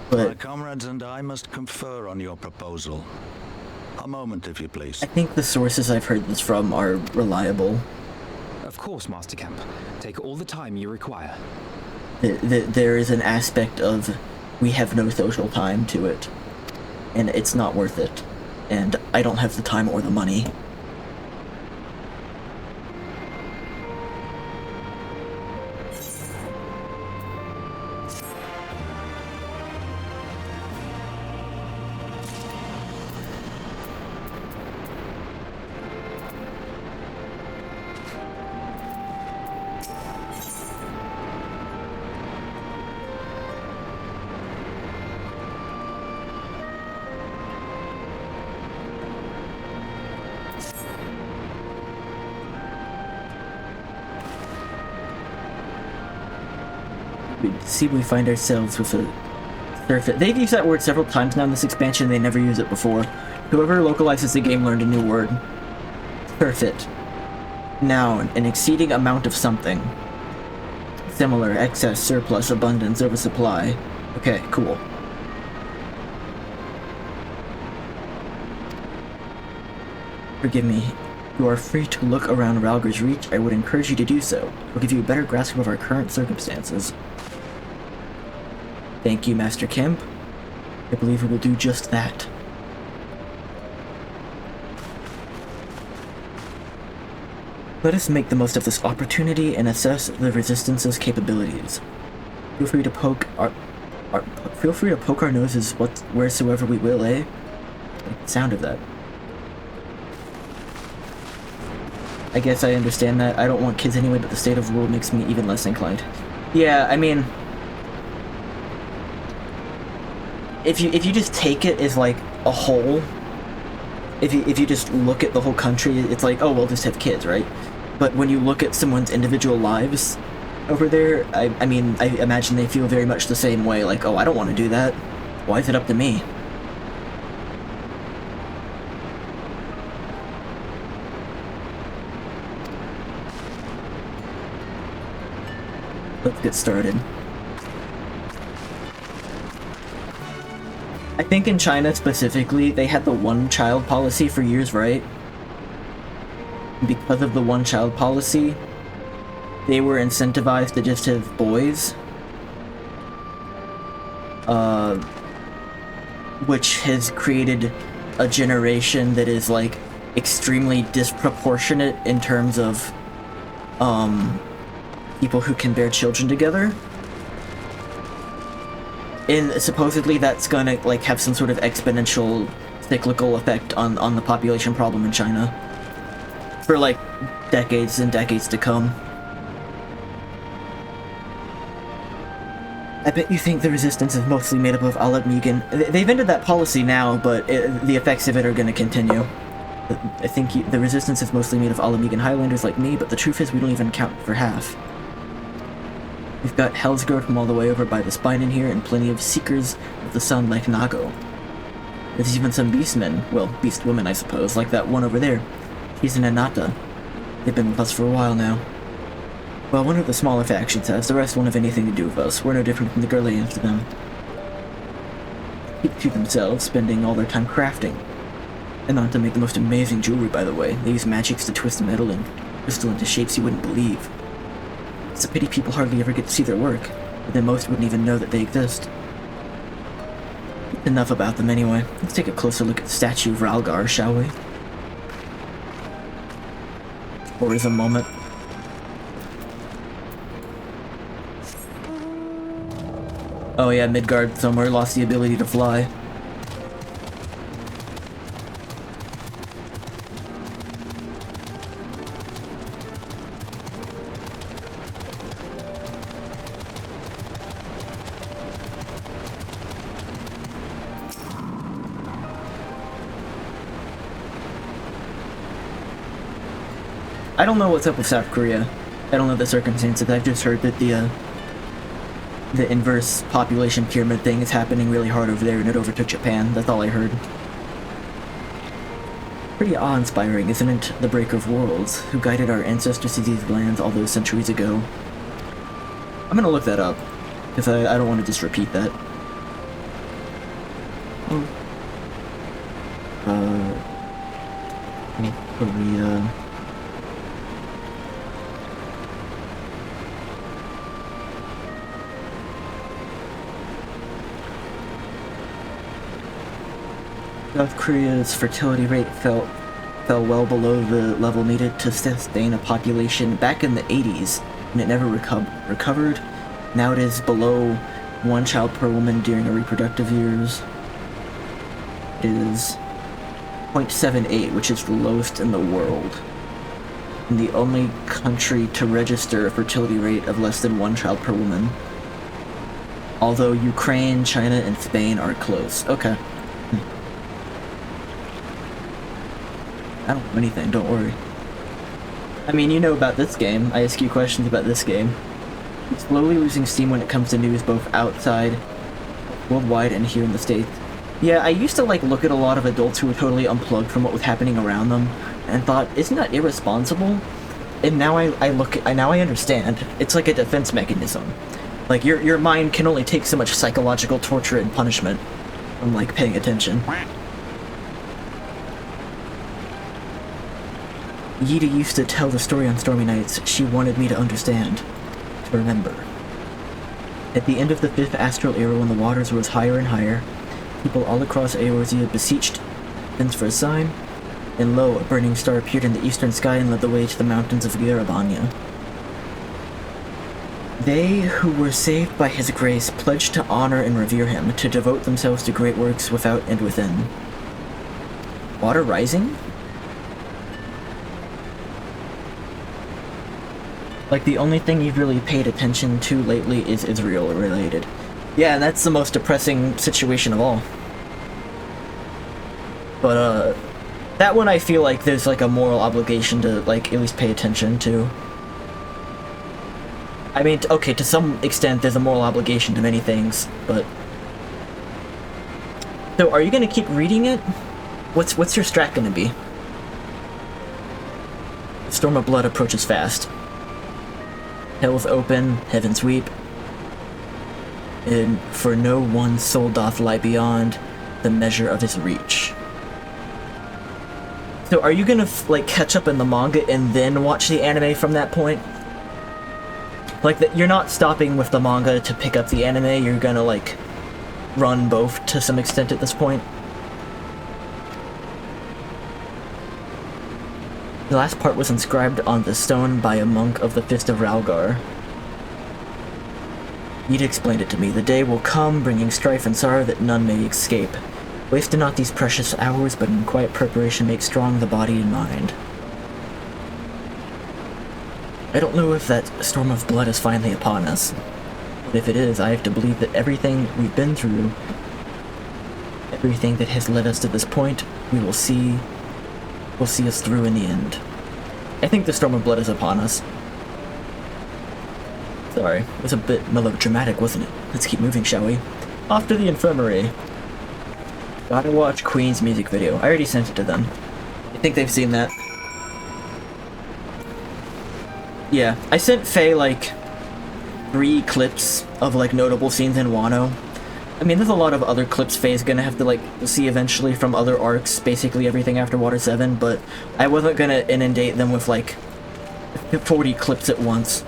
but My comrades and I must confer on your proposal. A moment, if you please. I think the sources I've heard this from are reliable. Of course, Master Kemp. Take all the time you require. There is an aspect of we have no social time to it, and it's not worth it, and I don't have the time or the money. We find ourselves with a surfeit. They've used that word several times now in this expansion, they never use it before. Whoever localizes the game learned a new word. Surfeit. Noun, an exceeding amount of something. Similar, excess, surplus, abundance, oversupply. Okay, cool. Forgive me. You are free to look around Ralger's Reach. I would encourage you to do so. It will give you a better grasp of our current circumstances. Thank you, Master Kemp. I believe we will do just that. Let us make the most of this opportunity and assess the Resistance's capabilities. Feel free to poke our noses wheresoever we will, eh? I like the sound of that. I guess I understand that. I don't want kids anyway, but the state of the world makes me even less inclined. Yeah, I mean, if you just take it as like a whole, if you just look at the whole country, it's like, oh, we'll just have kids, right? But when you look at someone's individual lives over there, I mean, I imagine they feel very much the same way, like, oh, I don't want to do that. Why is it up to me? Let's get started. I think in China specifically, they had the one-child policy for years, right? Because of the one-child policy, they were incentivized to just have boys. Which has created a generation that is, like, extremely disproportionate in terms of, people who can bear children together. And supposedly that's gonna, like, have some sort of exponential cyclical effect on the population problem in China. For, like, decades and decades to come. I bet you think the resistance is mostly made up of Alad-Megan. They've ended that policy now, but the effects of it are gonna continue. I think the resistance is mostly made of Alad-Megan Highlanders like me, but the truth is we don't even count for half. We've got Hellsgrove from all the way over by the spine in here, and plenty of Seekers of the Sun like Nago. There's even some beastmen, well, beast women I suppose, like that one over there. She's an Anata. They've been with us for a while now. Well, one of the smaller factions has, the rest won't have anything to do with us. We're no different from the Gurlians to them. Keep to themselves, spending all their time crafting. And not to make the most amazing jewelry, by the way. They use magics to twist metal and crystal into shapes you wouldn't believe. It's a pity people hardly ever get to see their work, but then most wouldn't even know that they exist. Enough about them anyway. Let's take a closer look at the statue of Ralgar, shall we? Or is a moment. Oh yeah, Midgard somewhere lost the ability to fly. I don't know what's up with South Korea. I don't know the circumstances. I've just heard that the inverse population pyramid thing is happening really hard over there and it overtook Japan. That's all I heard. Pretty awe-inspiring, isn't it? The Breaker of Worlds, who guided our ancestors to these lands all those centuries ago. I'm gonna look that up, because I don't want to just repeat that. Korea... South Korea's fertility rate fell well below the level needed to sustain a population back in the 80s, and it never recovered. Now it is below 1 child per woman during her reproductive years. It is 0.78, which is the lowest in the world. And the only country to register a fertility rate of less than 1 child per woman. Although Ukraine, China, and Spain are close. Okay. I don't know anything, don't worry. I mean, you know about this game. I ask you questions about this game. It's slowly losing steam when it comes to news both outside, worldwide, and here in the States. Yeah, I used to, like, look at a lot of adults who were totally unplugged from what was happening around them, and thought, isn't that irresponsible? And now now I understand. It's like a defense mechanism. Like, your mind can only take so much psychological torture and punishment from, like, paying attention. Yida used to tell the story on Stormy Nights. She wanted me to understand, to remember. At the end of the 5th astral era, when the waters rose higher and higher, people all across Eorzea beseeched Vince for a sign, and lo, a burning star appeared in the eastern sky and led the way to the mountains of Garabania. They who were saved by his grace pledged to honor and revere him, to devote themselves to great works without and within. Water rising? Like, the only thing you've really paid attention to lately is Israel related. Yeah, and that's the most depressing situation of all. But, that one I feel like there's, like, a moral obligation to, like, at least pay attention to. I mean, okay, to some extent there's a moral obligation to many things, but... So, are you gonna keep reading it? What's your strat gonna be? Storm of Blood approaches fast. Hell's open, heavens weep. And for no one soul doth lie beyond the measure of his reach. So are you gonna, like, catch up in the manga and then watch the anime from that point? Like, you're not stopping with the manga to pick up the anime, you're gonna, like, run both to some extent at this point? The last part was inscribed on the stone by a monk of the Fist of Ralgar. He'd explained it to me. The day will come, bringing strife and sorrow that none may escape. Waste not these precious hours, but in quiet preparation make strong the body and mind. I don't know if that storm of blood is finally upon us. But if it is, I have to believe that everything we've been through, everything that has led us to this point, will see us through in the end. I think the storm of blood is upon us. Sorry, it was a bit melodramatic, wasn't it? Let's keep moving, shall we? Off to the infirmary. Gotta watch Queen's music video. I already sent it to them. I think they've seen that. Yeah, I sent Faye, like, 3 clips of, like, notable scenes in Wano. I mean, there's a lot of other clips Faye's gonna have to, like, see eventually from other arcs, basically everything after Water 7, but I wasn't gonna inundate them with, like, 40 clips at once.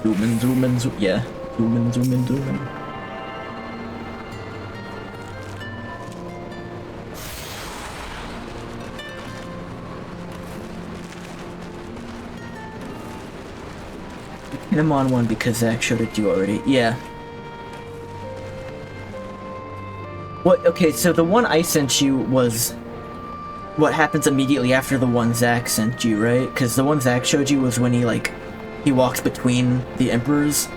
Zoom in, zoom in, zoom... Yeah. Zoom in, zoom in, zoom in. Hit him on one because Zach showed it to you already. Yeah. What? Okay, so the one I sent you was what happens immediately after the one Zach sent you, right? Because the one Zach showed you was when he, like, he walks between the emperors.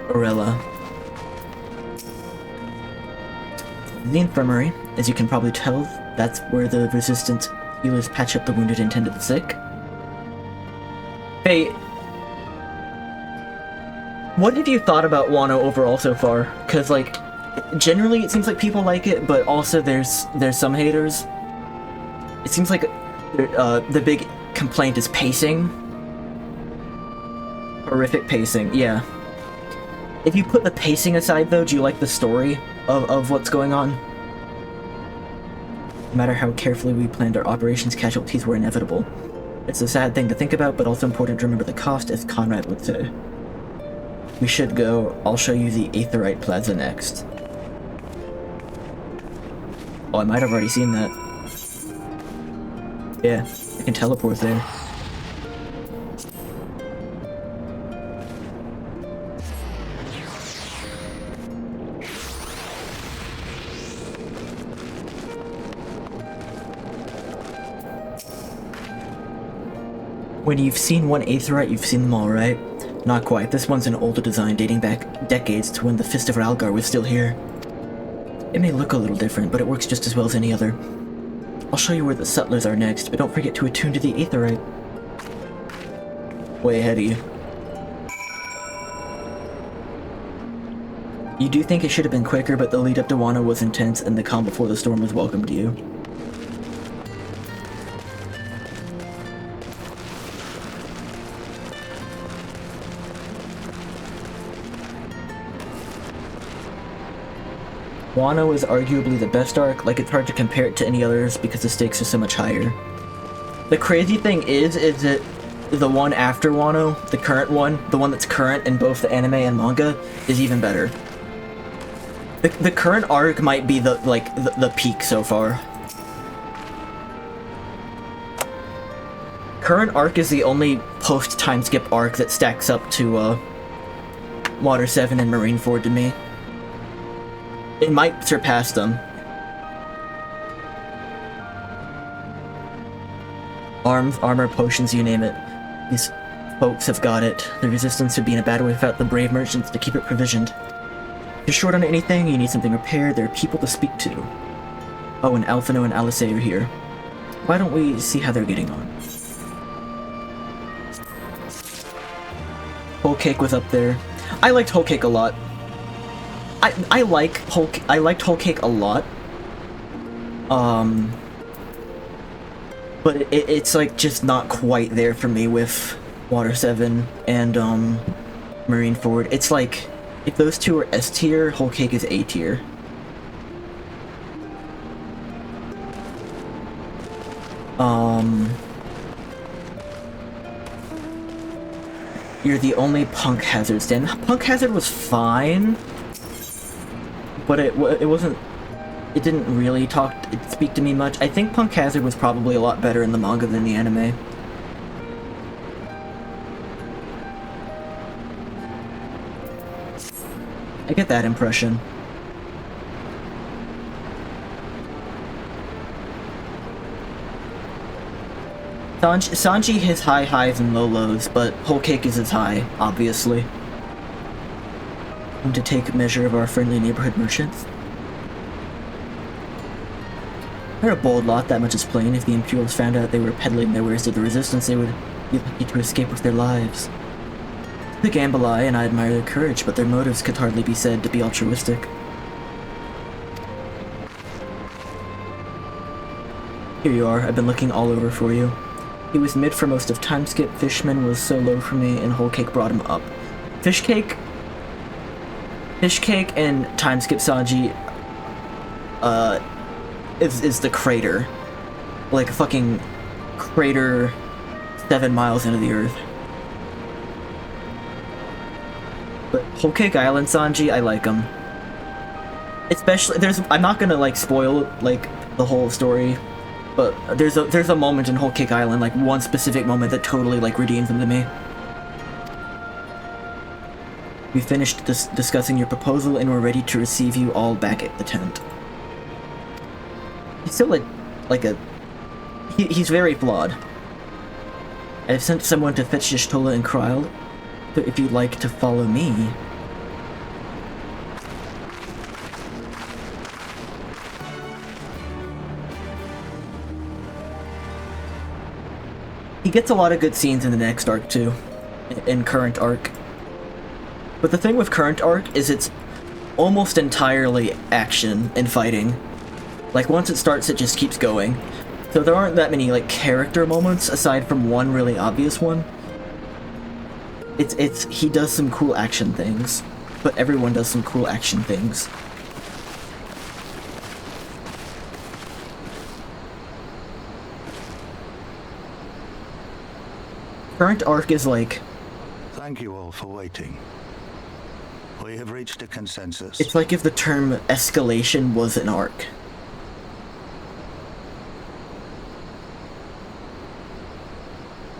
Orella. The infirmary, as you can probably tell, that's where the resistant healers patch up the wounded and tend to the sick. Hey, what have you thought about Wano overall so far? Because, like, generally it seems like people like it, but also there's some haters. It seems like the big complaint is pacing. Horrific pacing, yeah. If you put the pacing aside, though, do you like the story of what's going on? No matter how carefully we planned our operations, casualties were inevitable. It's a sad thing to think about, but also important to remember the cost, as Conrad would say. We should go. I'll show you the Aetherite Plaza next. Oh, I might have already seen that. Yeah, I can teleport there. When you've seen one Aetherite, you've seen them all, right? Not quite. This one's an older design dating back decades to when the Fist of Ralgar was still here. It may look a little different, but it works just as well as any other. I'll show you where the settlers are next, but don't forget to attune to the Aetherite. Way ahead of you. You do think it should have been quicker, but the lead up to Wano was intense, and the calm before the storm was welcome to you. Wano is arguably the best arc, like it's hard to compare it to any others because the stakes are so much higher. The crazy thing is that the one after Wano, the current one, the one that's current in both the anime and manga, is even better. The current arc might be the peak so far. Current arc is the only post-time skip arc that stacks up to Water 7 and Marineford to me. It might surpass them. Armor, potions, you name it. These folks have got it. The Resistance would be in a bad way without the brave merchants to keep it provisioned. If you're short on anything, you need something repaired, there are people to speak to. Oh, and Alphino and Alice are here. Why don't we see how they're getting on? Whole Cake was up there. I liked Whole Cake a lot. I liked Whole Cake a lot. But it's like just not quite there for me with Water 7 and Marine Forward. It's like if those two are S tier, Whole Cake is A tier. You're the only Punk Hazard stand. Punk Hazard was fine, but it wasn't. It didn't really speak to me much. I think Punk Hazard was probably a lot better in the manga than the anime. I get that impression. Sanji has high highs and low lows, but Whole Cake is his high, obviously. And to take measure of our friendly neighborhood merchants. They're a bold lot, that much is plain. If the Imperials found out they were peddling their wares to the Resistance, they would be lucky to escape with their lives. They gamble eye, and I admire their courage, but their motives could hardly be said to be altruistic. Here you are, I've been looking all over for you. He was mid for most of Time Skip, Fishman was so low for me, and Whole Cake brought him up. Fish Cake and Time Skip Sanji, is the crater. Like a fucking crater 7 miles into the earth. But Whole Cake Island Sanji, I like him. Especially, I'm not gonna like spoil like the whole story, but there's a moment in Whole Cake Island, like one specific moment that totally like redeems him to me. We finished discussing your proposal and we're ready to receive you all back at the tent. He's still he's very flawed. I've sent someone to fetch Y'shtola and Kryl, but if you'd like to follow me... He gets a lot of good scenes in the next arc too, in current arc. But the thing with current arc is it's almost entirely action and fighting. Like, once it starts, it just keeps going. So there aren't that many, like, character moments, aside from one really obvious one. He does some cool action things, but everyone does some cool action things. Current arc is like... Thank you all for waiting. We have reached a consensus. It's like if the term escalation was an arc.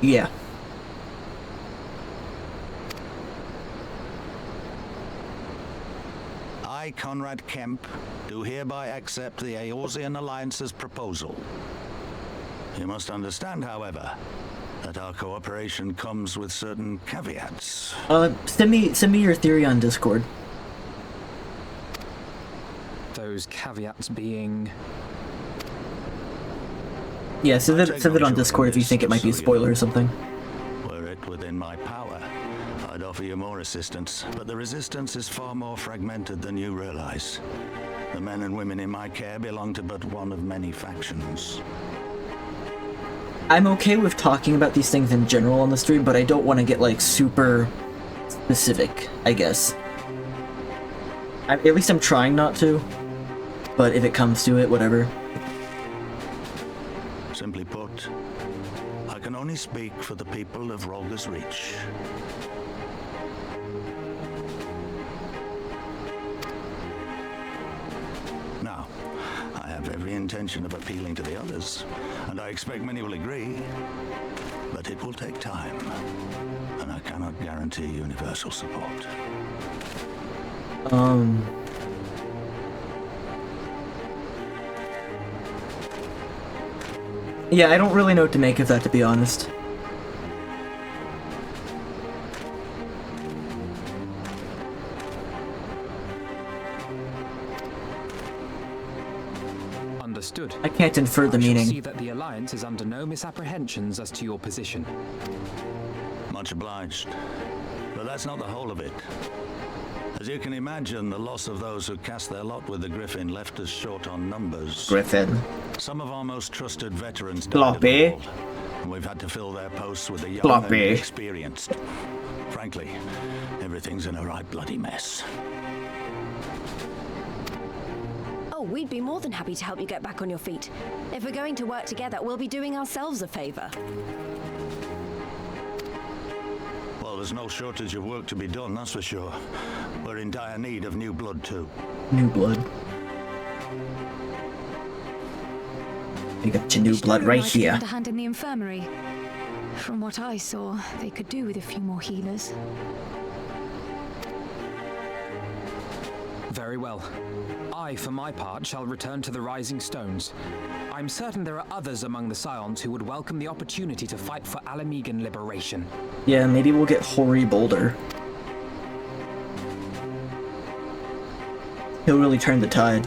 Yeah. I, Conrad Kemp, do hereby accept the Eorzean Alliance's proposal. You must understand, however, that our cooperation comes with certain caveats. Send me your theory on Discord. Those caveats being... Yeah, send it on Discord if you think it might be a spoiler or something. Were it within my power, I'd offer you more assistance, but the Resistance is far more fragmented than you realize. The men and women in my care belong to but one of many factions. I'm okay with talking about these things in general on the stream, but I don't want to get, like, super specific, I guess. At least I'm trying not to, but if it comes to it, whatever. Simply put, I can only speak for the people of Rolga's Reach. Now, I have every intention of appealing to the others, and I expect many will agree, but it will take time, and I cannot guarantee universal support. Yeah, I don't really know what to make of that, to be honest. Understood. I can't infer the meaning. I see that the Alliance is under no misapprehensions as to your position. Much obliged. But that's not the whole of it. As you can imagine, the loss of those who cast their lot with the Griffin left us short on numbers. Griffin. Some of our most trusted veterans died Floppy. of the war, and we've had to fill their posts with the young and Floppy. inexperienced. Frankly, everything's in a right bloody mess. Oh, we'd be more than happy to help you get back on your feet. If we're going to work together, we'll be doing ourselves a favor. Well, there's no shortage of work to be done, that's for sure. We're in dire need of new blood, too. New blood. You got your new blood right here. A hand in the infirmary. From what I saw, they could do with a few more healers. Very well. I, for my part, shall return to the Rising Stones. I'm certain there are others among the Scions who would welcome the opportunity to fight for Alamegan liberation. Yeah, maybe we'll get Hoary Boulder. He'll really turn the tide.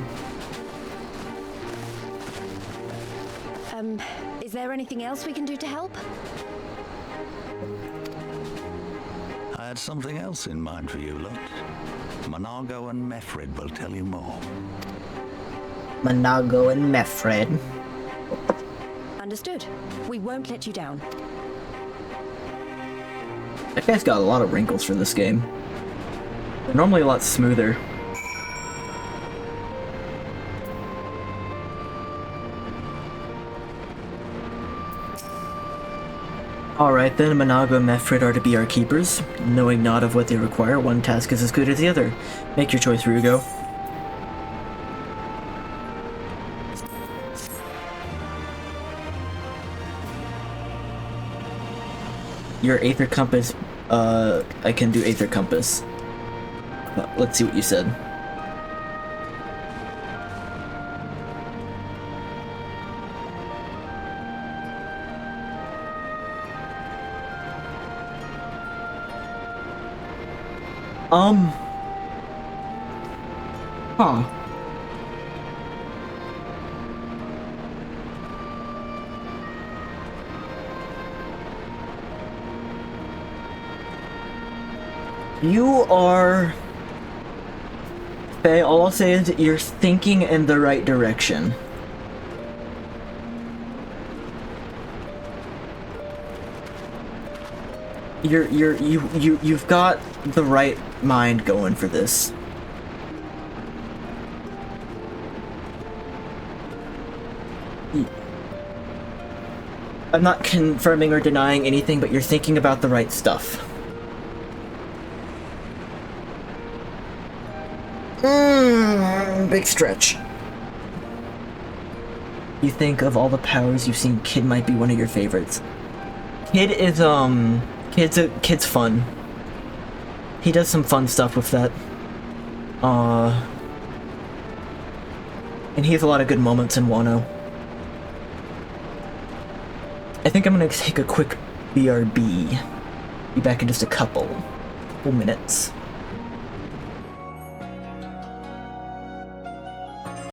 Is there anything else we can do to help? I had something else in mind for you, Lot. Monago and Mefred will tell you more. Monago and Mefred. Understood. We won't let you down. That guy's got a lot of wrinkles for this game. They're normally a lot smoother. Alright then, Monago and Mefred are to be our keepers. Knowing not of what they require, one task is as good as the other. Make your choice, Rugo. Your Aether Compass, I can do Aether Compass. Let's see what you said. Huh. You are... Okay, all I'll say is that you're thinking in the right direction. You've got the right mind going for this. I'm not confirming or denying anything, but you're thinking about the right stuff. Big stretch. You think of all the powers you've seen, Kid might be one of your favorites. Kid is, Kid's fun. He does some fun stuff with that. And he has a lot of good moments in Wano. I think I'm gonna take a quick BRB. Be back in just a couple minutes.